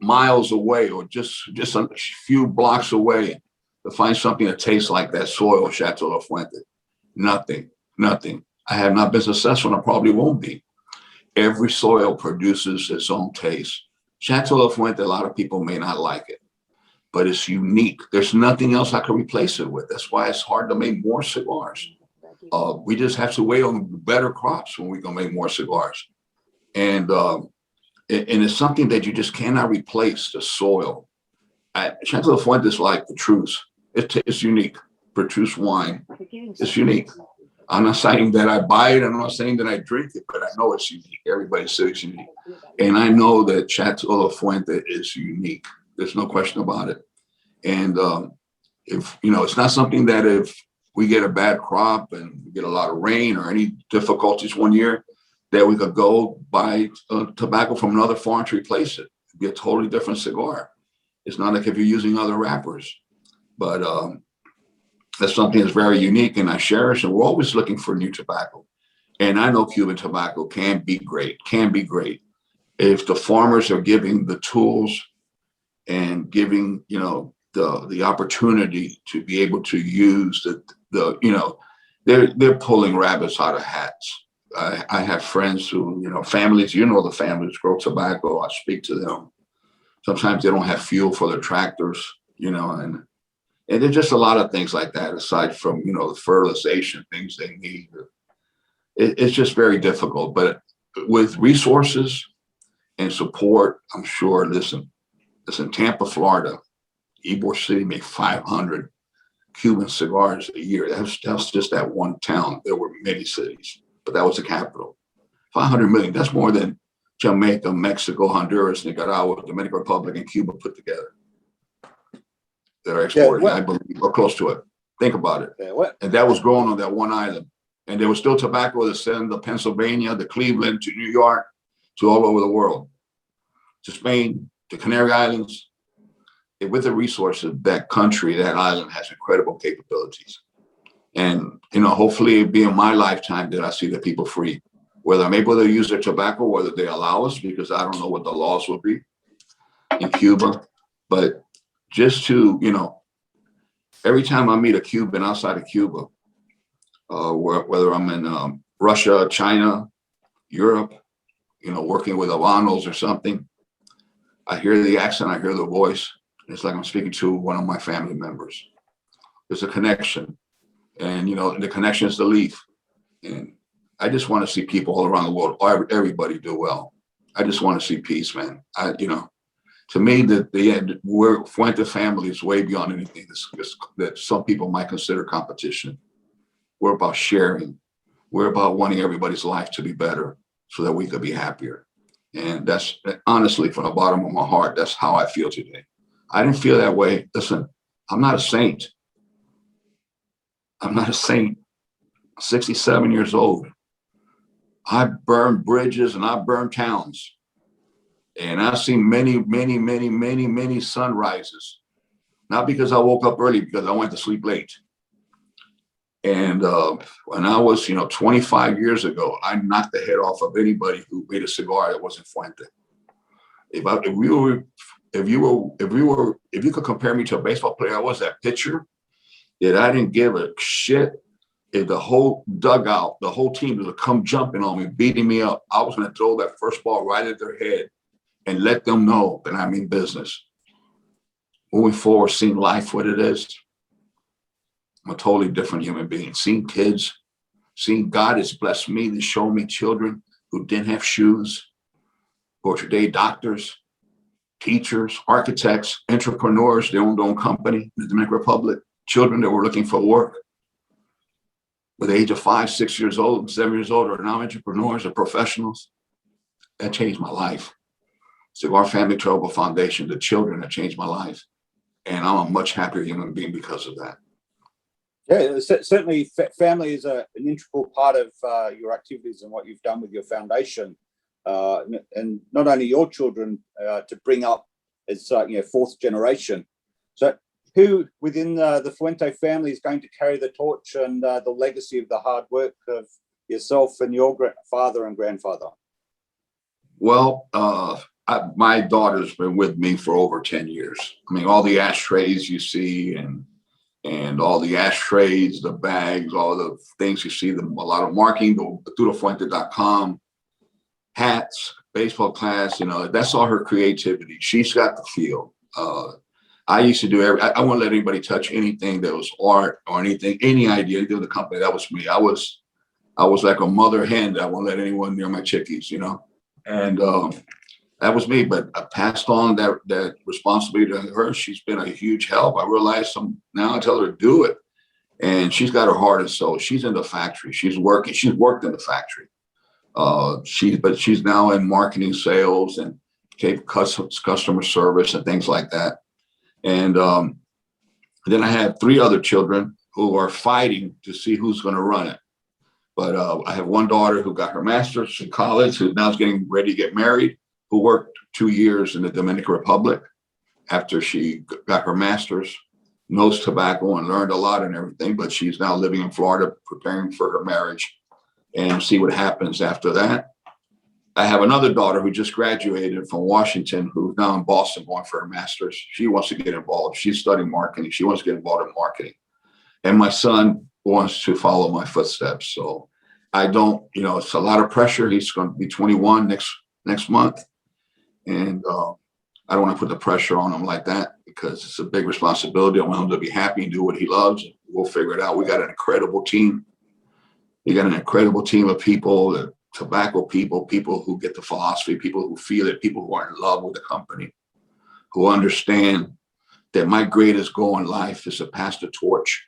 miles away or just a few blocks away to find something that tastes like that soil Chateau La Fuente. Nothing. I have not been successful and I probably won't be. Every soil produces its own taste. Chateau La Fuente, a lot of people may not like it, but it's unique. There's nothing else I can replace it with. That's why it's hard to make more cigars. We just have to wait on better crops when we can make more cigars. And it's something that you just cannot replace, the soil. Chateau La Fuente is like Petrus. It's unique. Petrus wine. It's unique. I'm not saying that I buy it. I'm not saying that I drink it, but I know it's unique. Everybody says it's unique. And I know that Chateau La Fuente is unique. There's no question about it. And if, you know, it's not something that if we get a bad crop and we get a lot of rain or any difficulties one year, that we could go buy tobacco from another farm to replace it. It'd be a totally different cigar. It's not like if you're using other wrappers, but that's something that's very unique and I cherish. And we're always looking for new tobacco. And I know Cuban tobacco can be great, if the farmers are giving the tools and giving, you know, the opportunity to be able to use the you know, they're pulling rabbits out of hats. I have friends who, you know, families, you know, the families grow tobacco. I speak to them. Sometimes they don't have fuel for their tractors, you know, and there's just a lot of things like that, aside from, you know, the fertilization, things they need. It's just very difficult, but with resources and support, I'm sure, listen, Tampa, Florida, Ybor City made 500 Cuban cigars a year. That's just that one town. There were many cities, but that was the capital. 500 million, that's more than Jamaica, Mexico, Honduras, Nicaragua, Dominican Republic, and Cuba put together that are exporting, I believe, or close to it. Think about it. And that was grown on that one island. And there was still tobacco that sent to Pennsylvania, to Cleveland, to New York, to all over the world, to Spain, to Canary Islands. And with the resources of that country, that island has incredible capabilities. And, you know, hopefully it'll be in my lifetime that I see the people free, whether I'm able to use their tobacco, whether they allow us, because I don't know what the laws will be in Cuba. But just to, you know, every time I meet a Cuban outside of Cuba, whether I'm in Russia, China, Europe, you know, working with Habanos or something, I hear the accent, I hear the voice. It's like I'm speaking to one of my family members. There's a connection, and, you know, the connection is the leaf. And I just want to see people all around the world, everybody do well. I just want to see peace, man. You know, to me, we're Fuente family is way beyond anything that some people might consider competition. We're about sharing. We're about wanting everybody's life to be better so that we could be happier. And that's honestly, from the bottom of my heart, that's how I feel today. I didn't feel that way. Listen, I'm not a saint. I'm not a saint. I'm 67 years old. I burned bridges and I burned towns. And I've seen many sunrises. Not because I woke up early, because I went to sleep late. And when I was, 25 years ago, I knocked the head off of anybody who made a cigar that wasn't Fuente. If you could compare me to a baseball player, I was that pitcher that I didn't give a shit if the whole dugout, the whole team was to come jumping on me, beating me up. I was going to throw that first ball right at their head and let them know that I mean business. Moving forward, seeing life what it is, I'm a totally different human being. Seeing kids, seeing God has blessed me to show me children who didn't have shoes, who are today doctors, teachers, architects, entrepreneurs, they owned their own company in the Dominican Republic, children that were looking for work. With the age of 5, 6 years old, 7 years old, are now entrepreneurs or professionals. That changed my life. Cigar Family Trouble Foundation, the children that changed my life. And I'm a much happier human being because of that. Yeah, certainly family is an integral part of your activities and what you've done with your foundation. And not only your children to bring up as fourth generation. So who within the Fuente family is going to carry the torch and the legacy of the hard work of yourself and your father and grandfather? Well, my daughter's been with me for over 10 years. I mean, all the ashtrays you see and all the ashtrays, the bags, all the things you see, a lot of marketing, the ArturoFuente.com, hats, baseball class, that's all her creativity. She's got the feel. I used to do I wouldn't let anybody touch anything that was art or anything, any idea to do with the company. That was me. I was like a mother hen. I won't let anyone near my chickies, and that was me. But I passed on that responsibility to her. She's been a huge help. I realized now I tell her to do it, and she's got her heart and soul. She's in the factory. She's working. She's worked in the factory. But she's now in marketing, sales, and customer service and things like that. And then I have 3 other children who are fighting to see who's going to run it. But I have one daughter who got her master's in college, who now is getting ready to get married, who worked 2 years in the Dominican Republic after she got her master's, knows tobacco and learned a lot and everything, but she's now living in Florida, preparing for her marriage, and see what happens after that. I have another daughter who just graduated from Washington, who's now in Boston going for her master's. She wants to get involved. She's studying marketing. She wants to get involved in marketing. And my son wants to follow my footsteps. So I don't, it's a lot of pressure. He's going to be 21 next month. And I don't want to put the pressure on him like that because it's a big responsibility. I want him to be happy and do what he loves. We'll figure it out. We got an incredible team. We got an incredible team of people, tobacco people who get the philosophy, people who feel it, people who are in love with the company, who understand that my greatest goal in life is to pass the torch.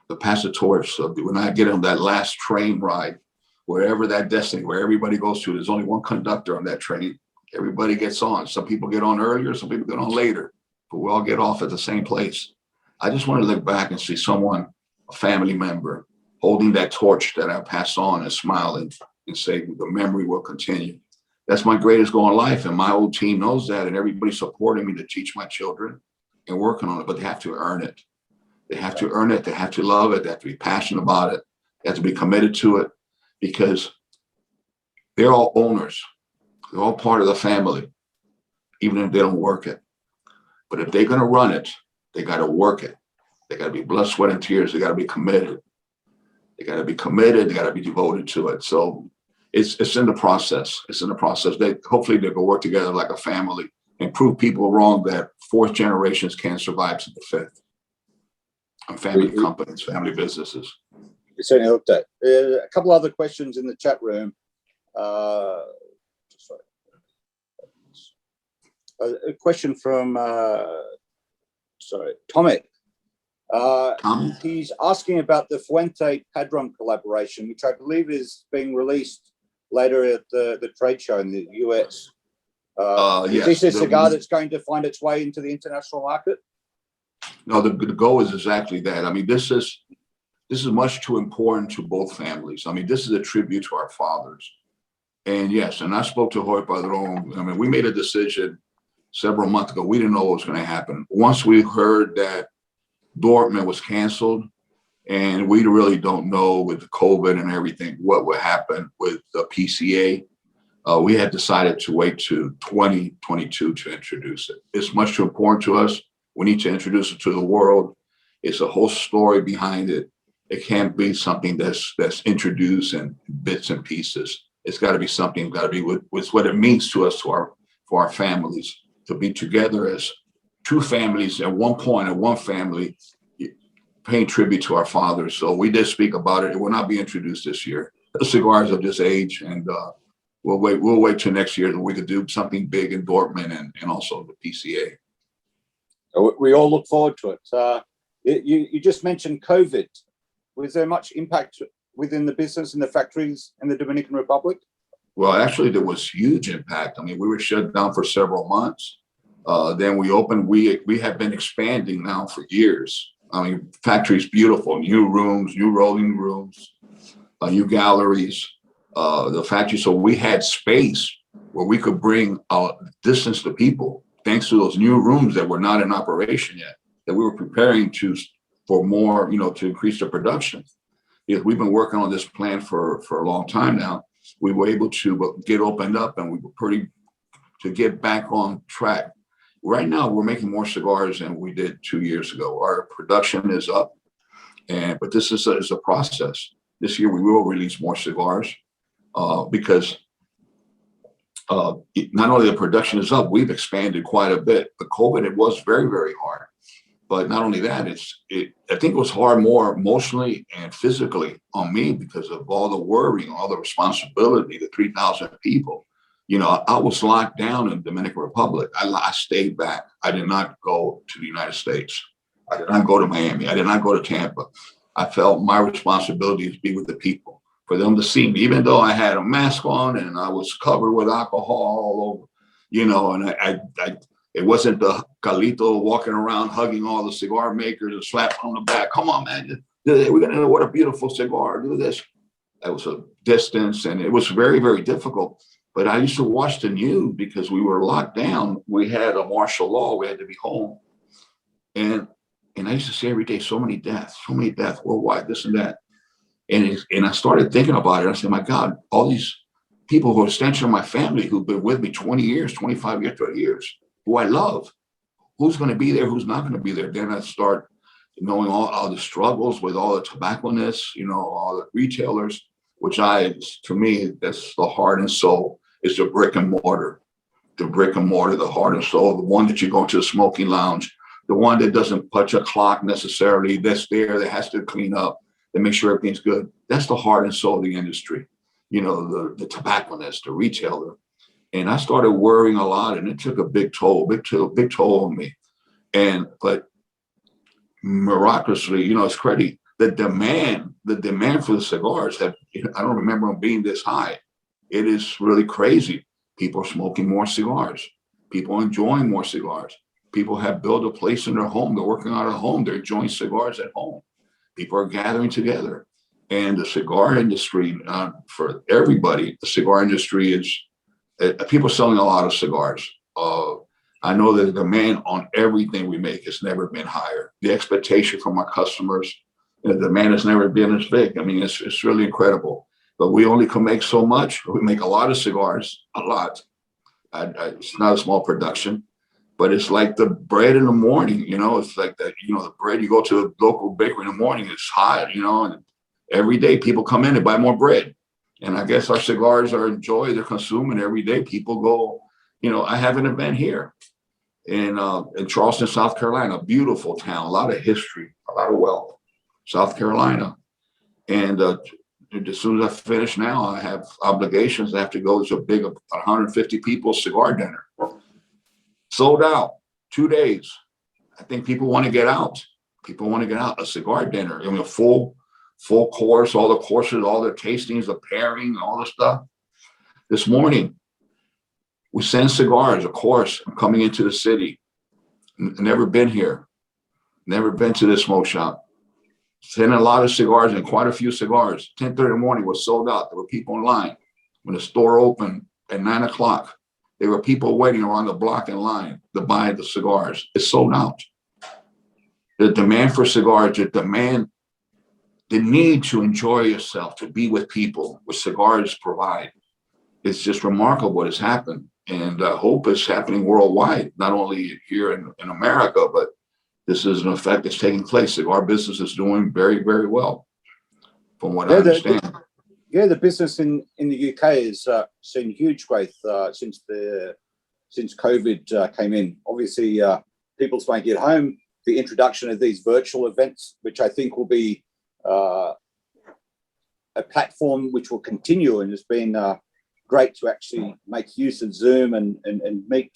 So when I get on that last train ride, wherever that destiny, where everybody goes to, there's only one conductor on that train. Everybody gets on. Some people get on earlier, some people get on later, but we all get off at the same place. I just want to look back and see someone, a family member, holding that torch that I pass on and smiling and say the memory will continue. That's my greatest goal in life. And my old team knows that, and everybody's supporting me to teach my children and working on it, but they have to earn it. They have to earn it. They have to love it. They have to be passionate about it. They have to be committed to it because they're all owners. They're all part of the family, even if they don't work it. But if they're going to run it, they got to work it. They got to be blood, sweat, and tears. They got to be committed. They got to be committed. They got to be devoted to it. So it's in the process. It's in the process. Hopefully they can work together like a family and prove people wrong that 4th generations can't survive to the 5th. And family companies, family businesses. We certainly hope that. A couple other questions in the chat room. A question from Tomic. He's asking about the Fuente Padron collaboration, which I believe is being released later at the trade show in the US. Is this a cigar that's going to find its way into the international market? No, the goal is exactly that. I mean, this is much too important to both families. I mean, this is a tribute to our fathers. And yes, and I spoke to Jorge Padron. I mean, we made a decision several months ago. We didn't know what was going to happen. Once we heard that Dortmund was canceled, and we really don't know with COVID and everything what would happen with the PCA, we had decided to wait to 2022 to introduce it. It's much too important to us. We need to introduce it to the world. It's a whole story behind it. It can't be something that's introduced in bits and pieces. It's got to be something, got to be with what it means to us, for our families, to be together as two families at one point, at one family, paying tribute to our fathers. So we did speak about it. It will not be introduced this year. The cigars of this age, and we'll wait till next year that we could do something big in Dortmund and also the PCA. We all look forward to it. You just mentioned COVID. Was there much impact within the business in the factories in the Dominican Republic? Well, actually, there was huge impact. I mean, we were shut down for several months. Then we opened. We have been expanding now for years. I mean, factory's beautiful, new rooms, new rolling rooms, new galleries, the factory. So we had space where we could bring distance to people, thanks to those new rooms that were not in operation yet, that we were preparing for more, to increase the production. Because we've been working on this plan for a long time now. We were able to get opened up, and we were to get back on track. Right now, we're making more cigars than we did 2 years ago. Our production is up, but this is a process. This year, we will release more cigars because not only the production is up, we've expanded quite a bit. The COVID, it was very, very hard. But not only that, I think it was hard more emotionally and physically on me because of all the worrying, all the responsibility, the 3,000 people. I was locked down in Dominican Republic. I stayed back. I did not go to the United States. I did not go to Miami. I did not go to Tampa. I felt my responsibility is to be with the people, for them to see me, even though I had a mask on and I was covered with alcohol all over, and it wasn't the Carlito walking around hugging all the cigar makers and slapping on the back. Come on, man. We're going to know what a beautiful cigar. Do this. That was a distance, and it was very, very difficult. But I used to watch the news because we were locked down. We had a martial law. We had to be home. And I used to see every day, so many deaths worldwide, this and that. And I started thinking about it. I said, my God, all these people who are extension of my family who've been with me 20 years, 25 years, 30 years, who I love, who's going to be there, who's not going to be there. Then I start knowing all the struggles with all the tobacconists, all the retailers, which to me, that's the heart and soul, is the brick and mortar, the heart and soul, the one that you go to the smoking lounge, the one that doesn't punch a clock necessarily, that's there, that has to clean up, that make sure everything's good. That's the heart and soul of the industry, the tobacconist, the retailer. And I started worrying a lot, and it took a big toll on me. But miraculously, it's crazy. The demand for the cigars I don't remember them being this high. It is really crazy. People are smoking more cigars. People are enjoying more cigars. People have built a place in their home. They're working out of home. They're enjoying cigars at home. People are gathering together. And the cigar industry, for everybody, the cigar industry is, people are selling a lot of cigars. I know that the demand on everything we make has never been higher. The expectation from our customers, the demand has never been as big. I mean, it's really incredible. But we only can make so much. We make a lot of cigars, a lot. It's not a small production, but it's like the bread in the morning. It's like that. The bread, you go to a local bakery in the morning, it's hot. And every day people come in and buy more bread. And I guess our cigars are enjoyed, they're consuming every day. People go, I have an event here in Charleston, South Carolina, a beautiful town, a lot of history, a lot of wealth, South Carolina. And as soon as I finish now, I have obligations. I have to go to a big 150 people cigar dinner. Sold out, 2 days. I think people want to get out. A cigar dinner, a full course, all the courses, all the tastings, the pairing, all the stuff. This morning, we send cigars, of course. I'm coming into the city. Never been here. Never been to this smoke shop. Sent a lot of cigars and quite a few cigars. 10:30 in the morning was sold out. There were people in line. When the store opened at 9 o'clock, there were people waiting around the block in line to buy the cigars. It's sold out. The demand for cigars, the need to enjoy yourself, to be with people, which cigars provide. It's just remarkable what has happened. And I hope it's happening worldwide, not only here in America, but this is an effect that's taking place. Cigar business is doing very, very well, from what I understand. The business in the UK has seen huge growth since COVID came in. Obviously, people smoking at home, the introduction of these virtual events, which I think will be a platform which will continue, and it's been great to actually make use of Zoom and meet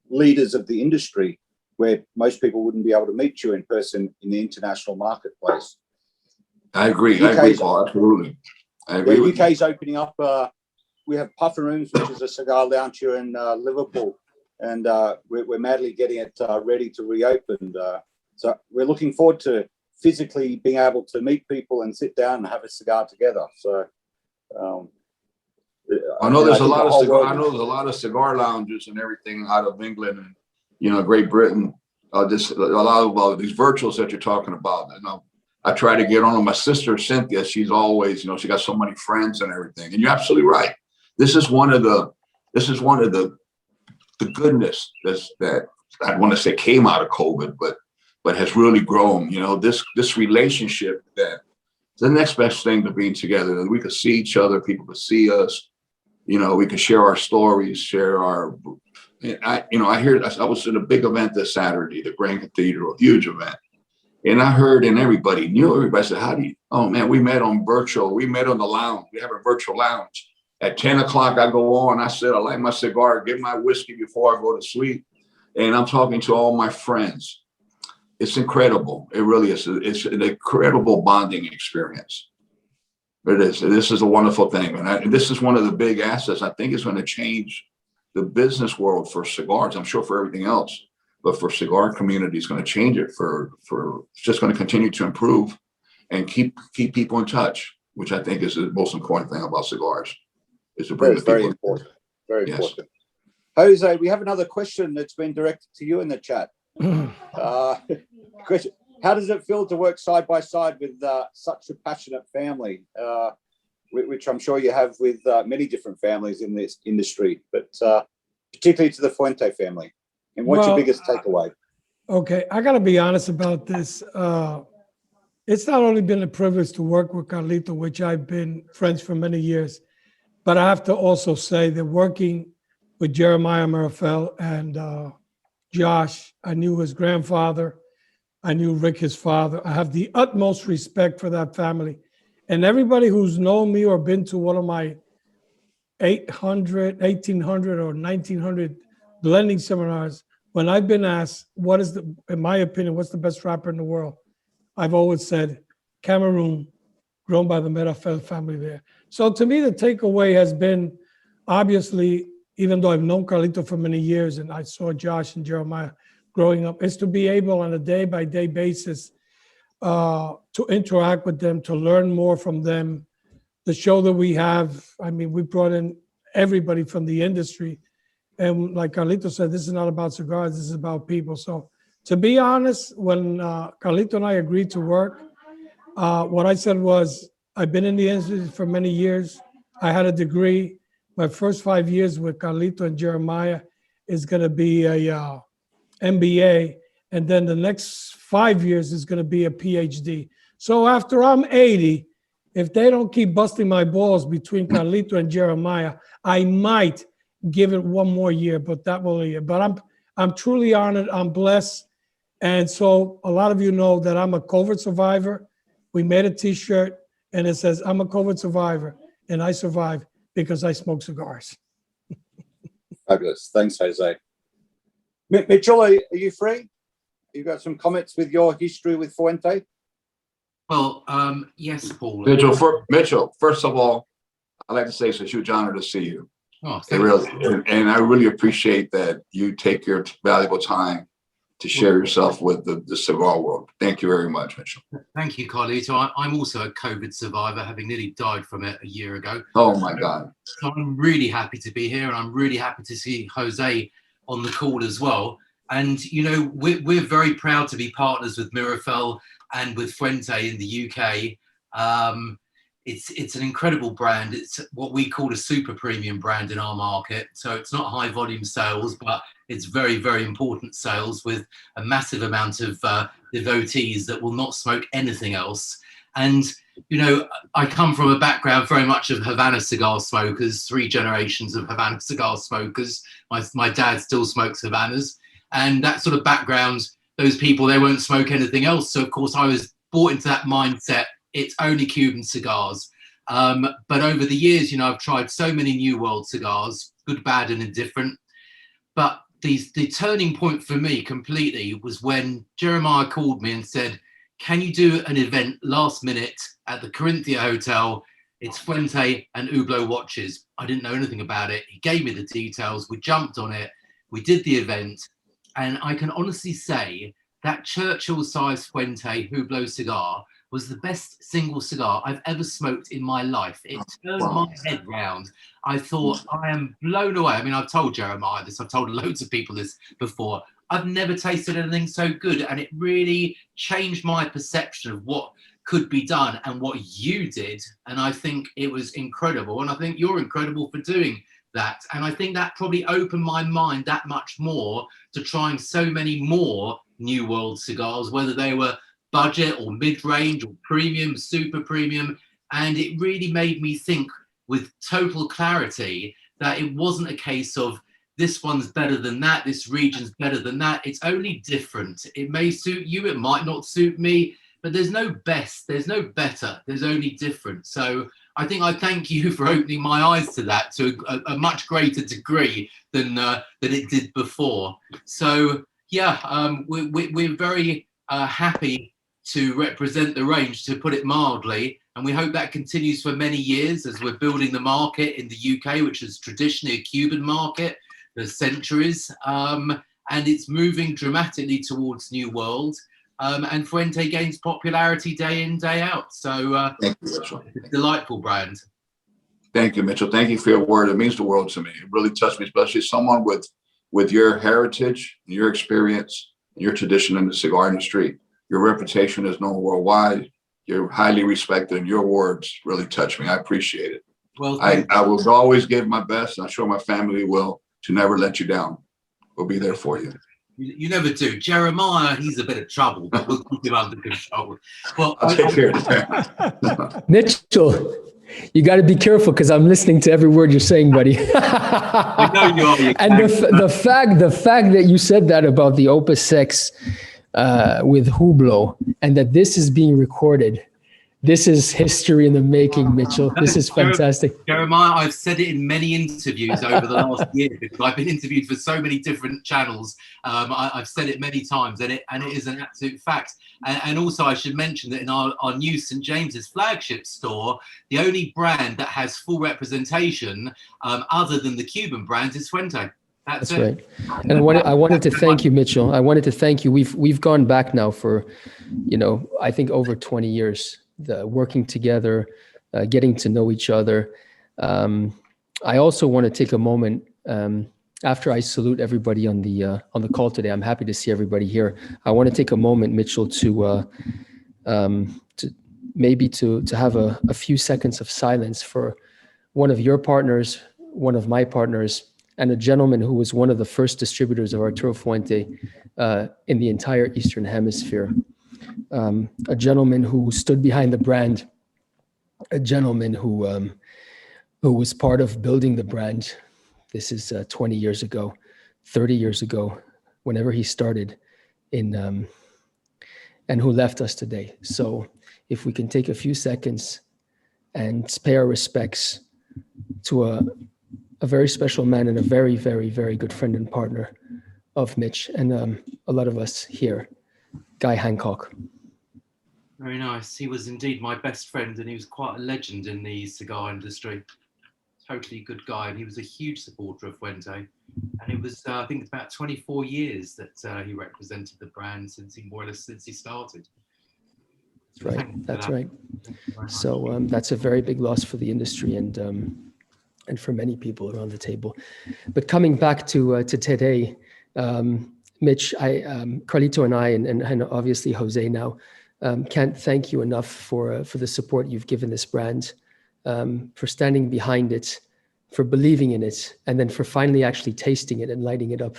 leaders of the industry where most people wouldn't be able to meet you in person in the international marketplace. I agree, Paul, absolutely. I agree with the UK's opening up. We have Puffer Rooms, which is a cigar lounge here in Liverpool, and we're madly getting it ready to reopen. So we're looking forward to physically being able to meet people and sit down and have a cigar together. So I know there's a think lot the of whole cigar. world I know there's a lot of cigar lounges and everything out of England and Great Britain. Just a lot of these virtuals that you're talking about. I try to get on with my sister Cynthia. She's always, she got so many friends and everything. And you're absolutely right. This is one of the goodness that I want to say came out of COVID, but has really grown. This relationship that the next best thing to being together, that we could see each other, people could see us. We could share our stories, share our. I was at a big event this Saturday, the Grand Cathedral, huge event. And I heard, and everybody said, how do you, oh man, we met on virtual. We met on the lounge. We have a virtual lounge. At 10 o'clock, I go on. I said, I light my cigar, get my whiskey before I go to sleep. And I'm talking to all my friends. It's incredible. It really is. It's an incredible bonding experience. It is. This is a wonderful thing. And this is one of the big assets I think is going to change the business world for cigars. I'm sure for everything else. But for cigar community, it's going to change it it's just going to continue to improve and keep people in touch, which I think is the most important thing about cigars, is to bring the very people. important. Very Yes. important. Jose, we have another question that's been directed to you in the chat. Question: how does it feel to work side by side with such a passionate family, which I'm sure you have with many different families in this industry, but particularly to the Fuente family? And what's your biggest takeaway? Okay, I got to be honest about this. It's not only been a privilege to work with Carlito, which I've been friends for many years, but I have to also say that working with Jeremiah Marifel and Josh, I knew his grandfather, I knew Rick, his father. I have the utmost respect for that family. And everybody who's known me or been to one of my 800, 1800, or 1900 blending seminars, when I've been asked, in my opinion, what's the best wrapper in the world? I've always said Cameroon, grown by the Marifel family there. So to me, the takeaway has been, obviously, even though I've known Carlito for many years and I saw Josh and Jeremiah growing up, is to be able on a day-by-day basis to interact with them, to learn more from them. The show that we have, we brought in everybody from the industry. And like Carlito said, this is not about cigars, this is about people. So to be honest, when Carlito and I agreed to work, what I said was, I've been in the industry for many years. I had a degree. My first 5 years with Carlito and Jeremiah is going to be a MBA. And then the next 5 years is going to be a PhD. So after I'm 80, if they don't keep busting my balls between Carlito and Jeremiah, I might give it one more year, but that will be it. But I'm truly honored. I'm blessed. And so a lot of you know that I'm a COVID survivor. We made a T-shirt and it says, I'm a COVID survivor and I survived because I smoke cigars. Fabulous. Thanks, Jose. Mitchell, are you free? You got some comments with your history with Fuente? Well, yes, Paul. Mitchell, first of all, I'd like to say it's a huge honor to see you. Oh, And I really appreciate that you take your valuable time to share yourself with the cigar world. Thank you very much, Mitchell. Thank you, Carlito. I'm also a COVID survivor, having nearly died from it a year ago. Oh my God. So I'm really happy to be here, and I'm really happy to see Jose on the call as well. And, we're very proud to be partners with Marifel and with Fuente in the UK. It's an incredible brand. It's what we call a super premium brand in our market. So it's not high volume sales, but it's very, very important sales with a massive amount of devotees that will not smoke anything else. And, I come from a background very much of Havana cigar smokers, 3 generations of Havana cigar smokers. My dad still smokes Havanas. And that sort of background, those people, they won't smoke anything else. So, of course, I was brought into that mindset. It's only Cuban cigars. But over the years, I've tried so many New World cigars, good, bad, and indifferent. But the turning point for me completely was when Jeremiah called me and said, can you do an event last minute at the Corinthia Hotel? It's Fuente and Hublot watches. I didn't know anything about it. He gave me the details. We jumped on it. We did the event. And I can honestly say that Churchill-sized Fuente Hublot cigar was the best single cigar I've ever smoked in my life. It turned my head round. I thought, I am blown away. I mean, I've told Jeremiah this, I've told loads of people this before. I've never tasted anything so good, and it really changed my perception of what could be done and what you did. And I think it was incredible, and I think you're incredible for doing that. And I think that probably opened my mind that much more to trying so many more New World cigars, whether they were budget or mid-range or premium, super premium. And it really made me think with total clarity that it wasn't a case of this one's better than that, this region's better than that. It's only different. It may suit you, it might not suit me, but there's no best, there's no better, there's only different. So I think I thank you for opening my eyes to that to a much greater degree than it did before. So yeah, we're very happy to represent the range, to put it mildly, and we hope that continues for many years as we're building the market in the UK, which is traditionally a Cuban market for centuries, and it's moving dramatically towards New World, and Fuente gains popularity day in, day out. So Thank you, Mitchell. it's a delightful brand. Thank you, Mitchell. Thank you for your word. It means the world to me. It really touched me, especially someone with your heritage, your experience, your tradition in the cigar industry. Your reputation is known worldwide. You're highly respected, and your words really touch me. I appreciate it. Well, I will always give my best, and I'm sure my family will, to never let you down. We'll be there for you. you never do. Jeremiah, he's a bit of trouble, but we'll keep him under control. Well, I'll take care of that. Mitchell, you got to be careful because I'm listening to every word you're saying, buddy. I know you are. You And the fact that you said that about the Opus X with Hublot, and that this is being recorded, this is history in the making, Mitchell. This is fantastic. Jeremiah, I've said it in many interviews over the last year because I've been interviewed for so many different channels. I've said it many times, and it is an absolute fact. And also, I should mention that in our new St. James's flagship store, the only brand that has full representation other than the Cuban brands is Fuente. That's it. Right. And I wanted to thank you, Mitchell. I wanted to thank you. We've gone back now for, I think over 20 years, working together, getting to know each other. I also want to take a moment after I salute everybody on the call today. I'm happy to see everybody here. I want to take a moment, Mitchell, to maybe to have a few seconds of silence for one of your partners, one of my partners, and a gentleman who was one of the first distributors of Arturo Fuente in the entire Eastern Hemisphere. A gentleman who stood behind the brand, a gentleman who was part of building the brand. This is 20 years ago, 30 years ago, whenever he started and who left us today. So if we can take a few seconds and pay our respects to a very special man and a very, very, very good friend and partner of Mitch and a lot of us here, Guy Hancock. Very nice. He was indeed my best friend, and he was quite a legend in the cigar industry. Totally good guy, and he was a huge supporter of Fuente. And it was, I think, it's about 24 years that he represented the brand since he started. That's right. That's right. So that's a very big loss for the industry and for many people around the table. But coming back to today, Mitch, Carlito and I, and obviously Jose now, can't thank you enough for the support you've given this brand, for standing behind it, for believing in it, and then for finally actually tasting it and lighting it up.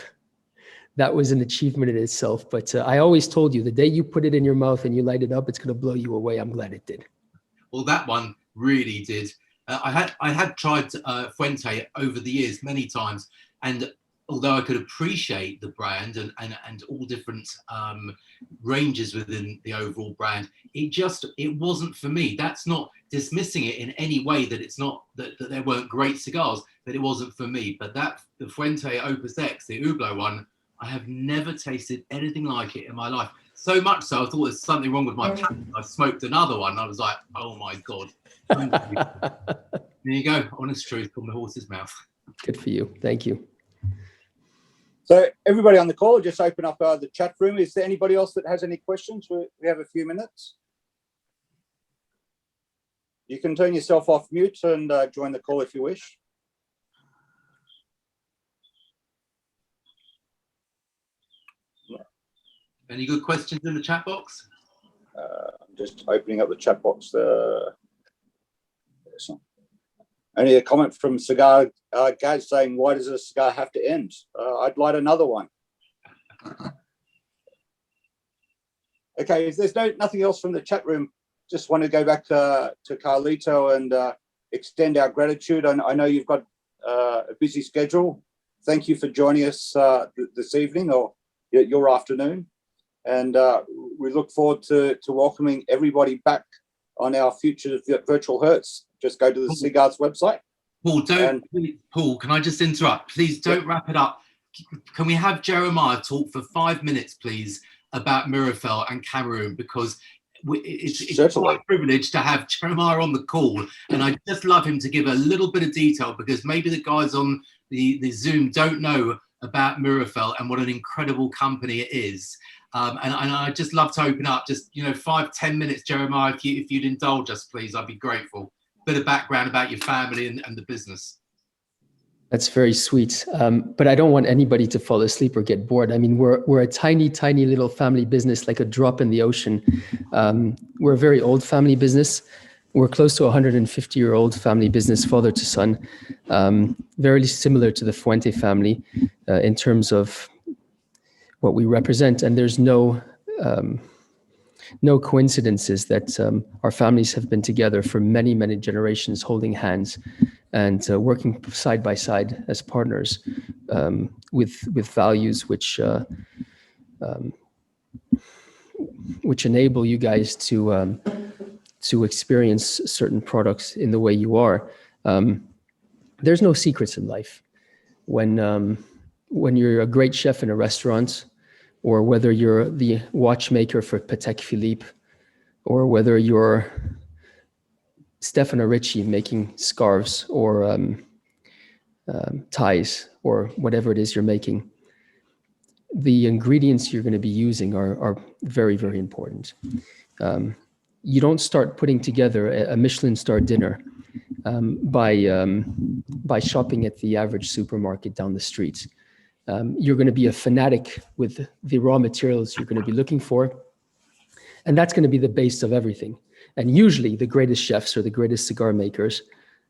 That was an achievement in itself. But I always told you, the day you put it in your mouth and you light it up, it's going to blow you away. I'm glad it did. Well, that one really did. I had tried Fuente over the years many times, and although I could appreciate the brand and all different ranges within the overall brand, it wasn't for me. That's not dismissing it in any way that it's not that there weren't great cigars, but it wasn't for me. But the Fuente Opus X, the Hublot one, I have never tasted anything like it in my life. So much so, I thought there's something wrong with my palate. I smoked another one. I was like, oh my God. There you go. Honest truth from the horse's mouth. Good for you. Thank you. So everybody on the call, just open up the chat room. Is there anybody else that has any questions? We have a few minutes. You can turn yourself off mute and join the call if you wish. Any good questions in the chat box? I'm just opening up the chat box. Only a comment from Cigar Gaz saying, "Why does a cigar have to end? I'd light another one." Okay, if there's nothing else from the chat room, just want to go back to Carlito and extend our gratitude. I know you've got a busy schedule. Thank you for joining us this evening or your afternoon. And we look forward to welcoming everybody back on our future virtual Hertz. Just go to the C.Gars website. Paul, can I just interrupt? Please don't wrap it up. Can we have Jeremiah talk for 5 minutes, please, about Mirafel and Cameroon? Because it's quite a privilege to have Jeremiah on the call. And I just love him to give a little bit of detail, because maybe the guys on the Zoom don't know about Mirafel and what an incredible company it is. And I'd just love to open up just, 5-10 minutes, Jeremiah, if you'd indulge us, please, I'd be grateful. Bit of background about your family and the business. That's very sweet. But I don't want anybody to fall asleep or get bored. I mean, we're a tiny, tiny little family business, like a drop in the ocean. We're a very old family business. We're close to a 150-year-old family business, father to son. Very similar to the Fuente family in terms of what we represent. And there's no coincidences that our families have been together for many, many generations, holding hands and working side by side as partners with values which enable you guys to experience certain products in the way you are. There's no secrets in life. When you're a great chef in a restaurant, or whether you're the watchmaker for Patek Philippe, or whether you're Stefano Ricci making scarves or ties, or whatever it is you're making, the ingredients you're going to be using are very, very important. You don't start putting together a Michelin star dinner by shopping at the average supermarket down the street. You're going to be a fanatic with the raw materials you're going to be looking for. And that's going to be the base of everything. And usually the greatest chefs or the greatest cigar makers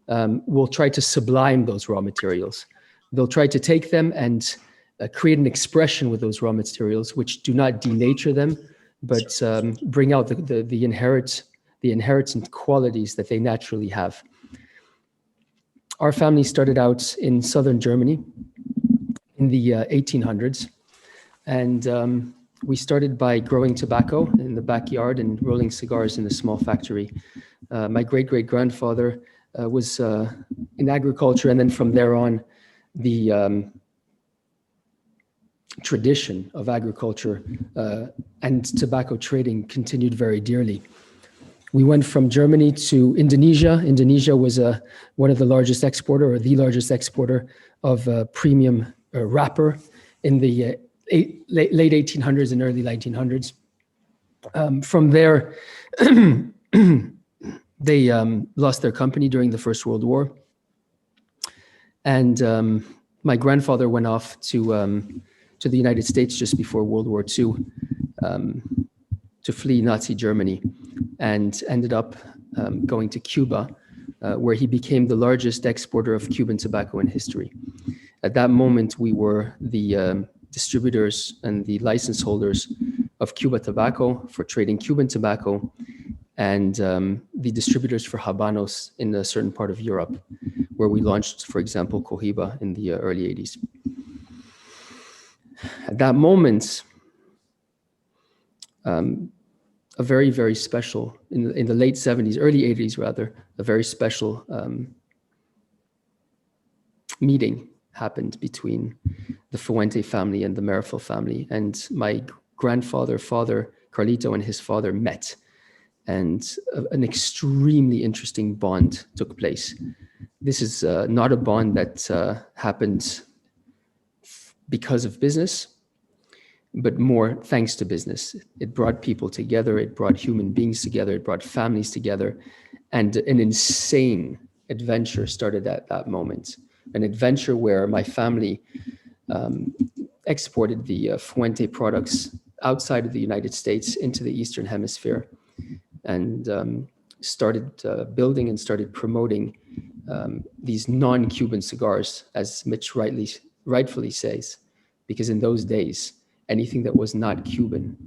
will try to sublime those raw materials. They'll try to take them and create an expression with those raw materials, which do not denature them, but bring out the inherent qualities that they naturally have. Our family started out in southern Germany in the 1800s. And we started by growing tobacco in the backyard and rolling cigars in a small factory. My great-great-grandfather was in agriculture. And then from there on, the tradition of agriculture and tobacco trading continued very dearly. We went from Germany to Indonesia. Indonesia was one of the largest exporter, or the largest exporter of premium wrapper in the late 1800s and early 1900s. From there, they lost their company during the First World War. And my grandfather went off to the United States just before World War II to flee Nazi Germany, and ended up going to Cuba, where he became the largest exporter of Cuban tobacco in history. At that moment, we were the distributors and the license holders of Cuba Tobacco for trading Cuban tobacco, and the distributors for Habanos in a certain part of Europe, where we launched, for example, Cohiba in the early 80s. At that moment, a very, very special, in the late 70s, early 80s rather, a very special meeting happened between the Fuente family and the Mirafel family. And my grandfather, father, Carlito, and his father met. And an extremely interesting bond took place. This is not a bond that happened because of business, but more thanks to business. It brought people together, it brought human beings together, it brought families together, and an insane adventure started at that moment. An adventure where my family exported the Fuente products outside of the United States into the Eastern Hemisphere, and started building and started promoting these non-Cuban cigars, as Mitch rightfully says, because in those days, anything that was not Cuban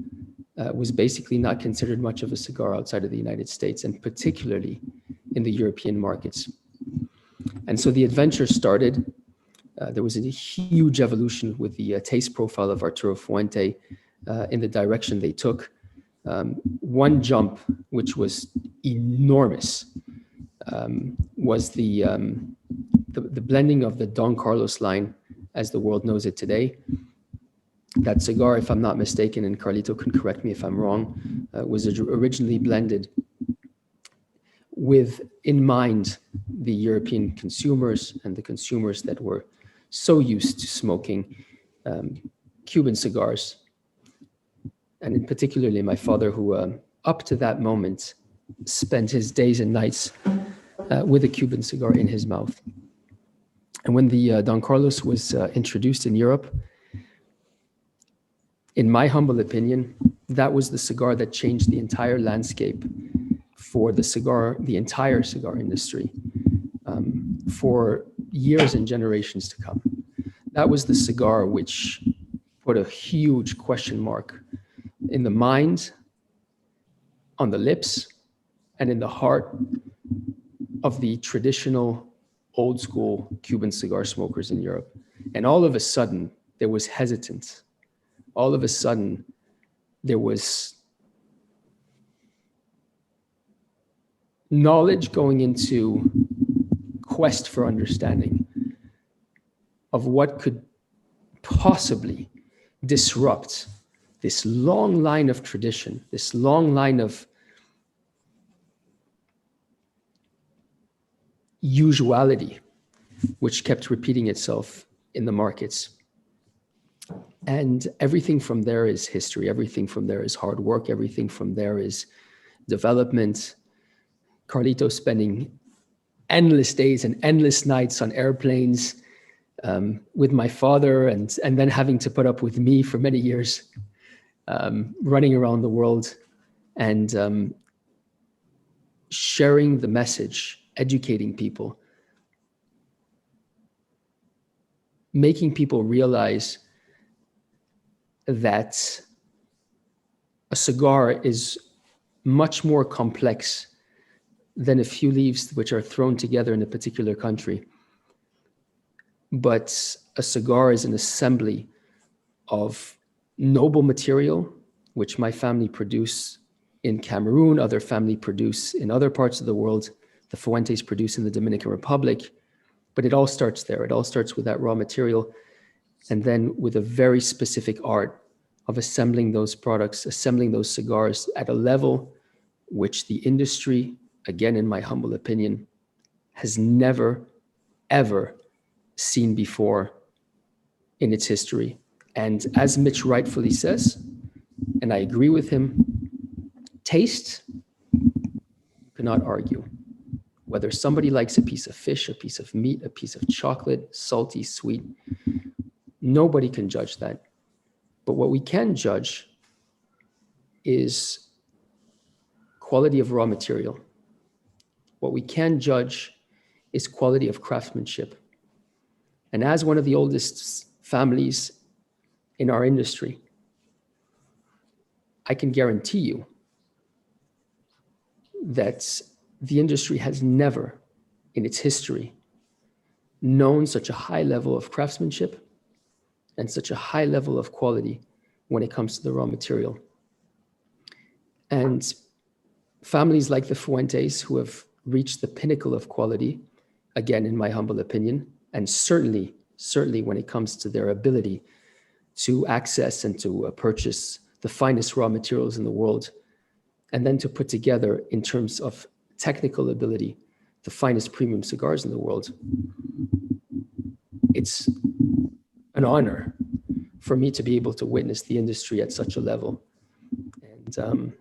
was basically not considered much of a cigar outside of the United States, and particularly in the European markets. And so the adventure started. There was a huge evolution with the taste profile of Arturo Fuente in the direction they took. One jump, which was enormous, was the blending of the Don Carlos line, as the world knows it today. That cigar, if I'm not mistaken, and Carlito can correct me if I'm wrong, was originally blended with in mind the European consumers and the consumers that were so used to smoking Cuban cigars. And in particularly my father, who up to that moment spent his days and nights with a Cuban cigar in his mouth. And when the Don Carlos was introduced in Europe, in my humble opinion, that was the cigar that changed the entire landscape for the entire cigar industry, for years and generations to come. That was the cigar which put a huge question mark in the mind, on the lips, and in the heart of the traditional old school Cuban cigar smokers in Europe. And all of a sudden, there was hesitance. All of a sudden, there was knowledge going into quest for understanding of what could possibly disrupt this long line of tradition, this long line of usuality, which kept repeating itself in the markets. And everything from there is history. Everything from there is hard work. Everything from there is development. Carlito spending endless days and endless nights on airplanes with my father, and then having to put up with me for many years, running around the world and sharing the message, educating people, making people realize that a cigar is much more complex than a few leaves which are thrown together in a particular country. But a cigar is an assembly of noble material, which my family produce in Cameroon, other family produce in other parts of the world, the Fuentes produce in the Dominican Republic, but it all starts there. It all starts with that raw material, and then with a very specific art of assembling those products, assembling those cigars at a level which the industry, again, in my humble opinion, has never, ever seen before in its history. And as Mitch rightfully says, and I agree with him, taste, cannot argue. Whether somebody likes a piece of fish, a piece of meat, a piece of chocolate, salty, sweet, nobody can judge that. But what we can judge is quality of raw material. What we can judge is quality of craftsmanship. And as one of the oldest families in our industry, I can guarantee you that the industry has never in its history known such a high level of craftsmanship and such a high level of quality when it comes to the raw material. And families like the Fuentes, who have reached the pinnacle of quality, again, in my humble opinion, and certainly when it comes to their ability to access and to purchase the finest raw materials in the world, and then to put together, in terms of technical ability, the finest premium cigars in the world. It's an honor for me to be able to witness the industry at such a level. And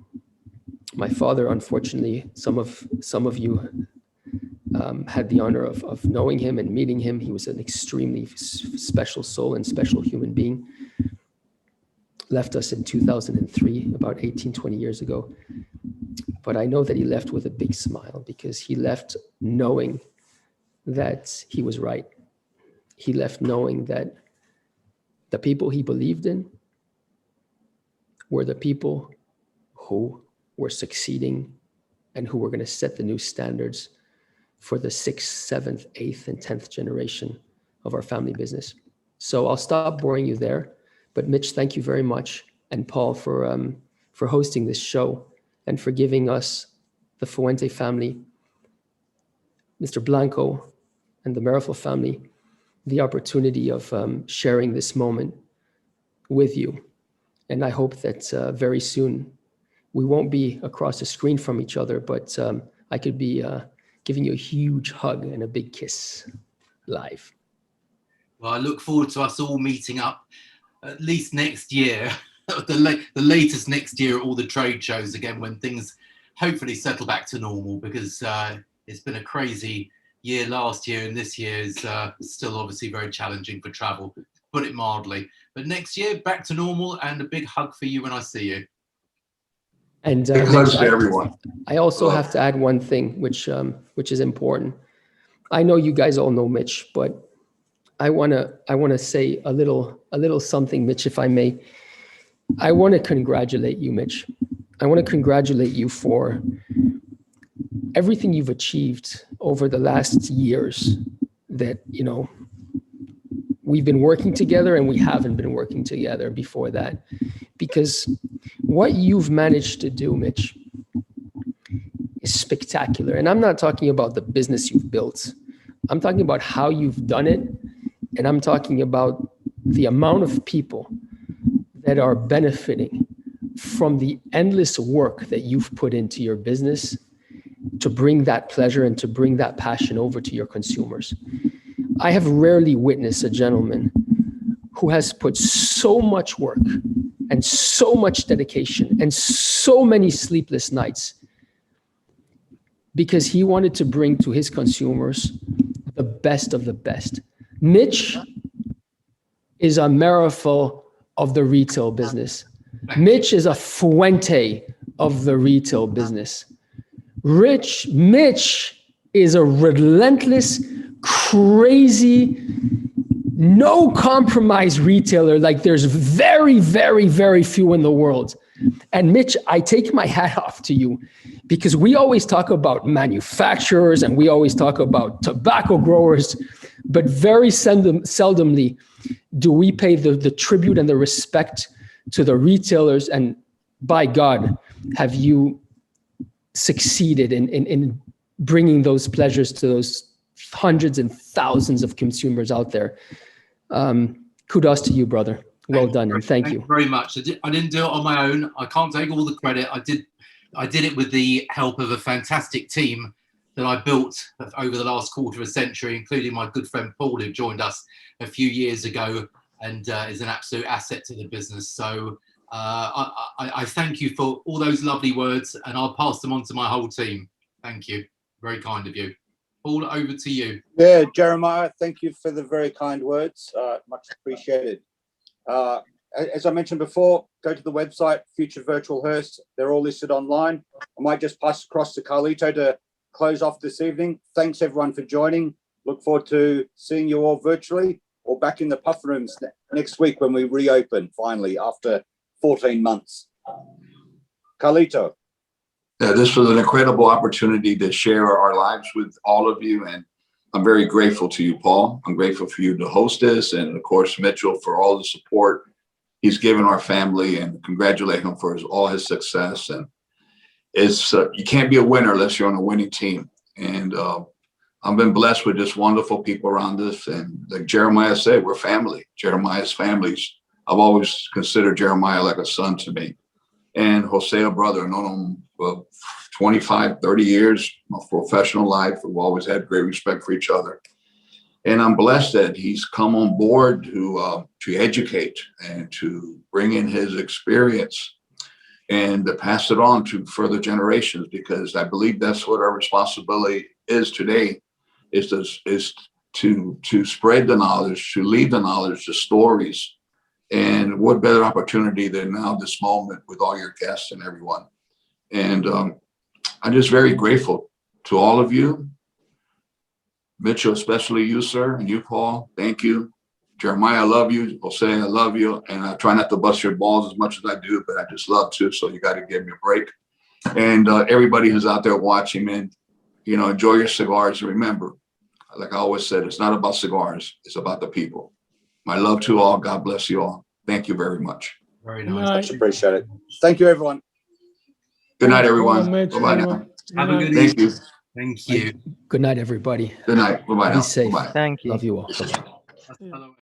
my father, unfortunately, some of you had the honor of knowing him and meeting him. He was an extremely special soul and special human being. Left us in 2003, about 18, 20 years ago. But I know that he left with a big smile, because he left knowing that he was right. He left knowing that the people he believed in were the people who were succeeding and who were going to set the new standards for the 6th, 7th, 8th, and 10th generation of our family business. So I'll stop boring you there. But Mitch, thank you very much. And Paul for hosting this show and for giving us, the Fuente family, Mr. Blanco, and the Marifel family, the opportunity of sharing this moment with you. And I hope that very soon we won't be across the screen from each other, but I could be giving you a huge hug and a big kiss live. Well, I look forward to us all meeting up at least next year, the latest next year at all the trade shows again, when things hopefully settle back to normal, because it's been a crazy year last year, and this year is still obviously very challenging for travel, to put it mildly. But next year, back to normal, and a big hug for you when I see you. And Big hugs to everyone. I also have to add one thing, which is important. I know you guys all know Mitch, but I wanna say a little something, Mitch, if I may. I want to congratulate you, Mitch. I want to congratulate you for everything you've achieved over the last years that, you know, we've been working together, and we haven't been working together before that. Because what you've managed to do, Mitch, is spectacular. And I'm not talking about the business you've built. I'm talking about how you've done it. And I'm talking about the amount of people that are benefiting from the endless work that you've put into your business to bring that pleasure and to bring that passion over to your consumers. I have rarely witnessed a gentleman who has put so much work and so much dedication and so many sleepless nights because he wanted to bring to his consumers the best of the best. Mitch is a Marifel of the retail business. Mitch is a Fuente of the retail business. Mitch is a relentless, crazy, no compromise retailer. Like there's very, very, very few in the world. And Mitch, I take my hat off to you because we always talk about manufacturers and we always talk about tobacco growers, but very seldomly do we pay the tribute and the respect to the retailers. And by God, have you succeeded in bringing those pleasures to those hundreds and thousands of consumers out there. Kudos to you, brother. Well done, and thank you very much. I didn't do it on my own. I can't take all the credit. I did it with the help of a fantastic team that I built over the last quarter of a century, including my good friend Paul, who joined us a few years ago and is an absolute asset to the business. So I thank you for all those lovely words, and I'll pass them on to my whole team. Thank you. Very kind of you. Paul, over to you. Yeah, Jeremiah, thank you for the very kind words. Much appreciated. As I mentioned before, go to the website, Future Virtual Herf. They're all listed online. I might just pass across to Carlito to close off this evening. Thanks, everyone, for joining. Look forward to seeing you all virtually or back in the puff rooms next week when we reopen, finally, after 14 months. Carlito. Yeah, this was an incredible opportunity to share our lives with all of you. And I'm very grateful to you, Paul. I'm grateful for you to host this. And of course, Mitchell, for all the support he's given our family, and congratulate him for all his success. And it's you can't be a winner unless you're on a winning team. And I've been blessed with just wonderful people around us. And like Jeremiah said, we're family. Jeremiah's families. I've always considered Jeremiah like a son to me. And Jose, a brother. I've known him for 25, 30 years, my professional life. We've always had great respect for each other. And I'm blessed that he's come on board to educate and to bring in his experience and to pass it on to further generations, because I believe that's what our responsibility is today, is to spread the knowledge, to leave the knowledge, the stories. And what better opportunity than now, this moment, with all your guests and everyone. And I'm just very grateful to all of you. Mitchell, especially you, sir, and you, Paul, thank you. Jeremiah, I love you. Jose, I love you. And I try not to bust your balls as much as I do, but I just love to. So you got to give me a break. And everybody who's out there watching, man, enjoy your cigars. And remember, like I always said, it's not about cigars. It's about the people. My love to all. God bless you all. Thank you very much. Very Good nice. night. Much appreciate it. Thank you, everyone. Good night, Thanks, everyone. Paul, Mitch, Bye-bye now. everyone. Have a good Thank evening. you. Thank you. Good night, everybody. Good night. Bye-bye now. Be safe. Bye-bye. Thank you. Love you all. Bye-bye. Hasta luego.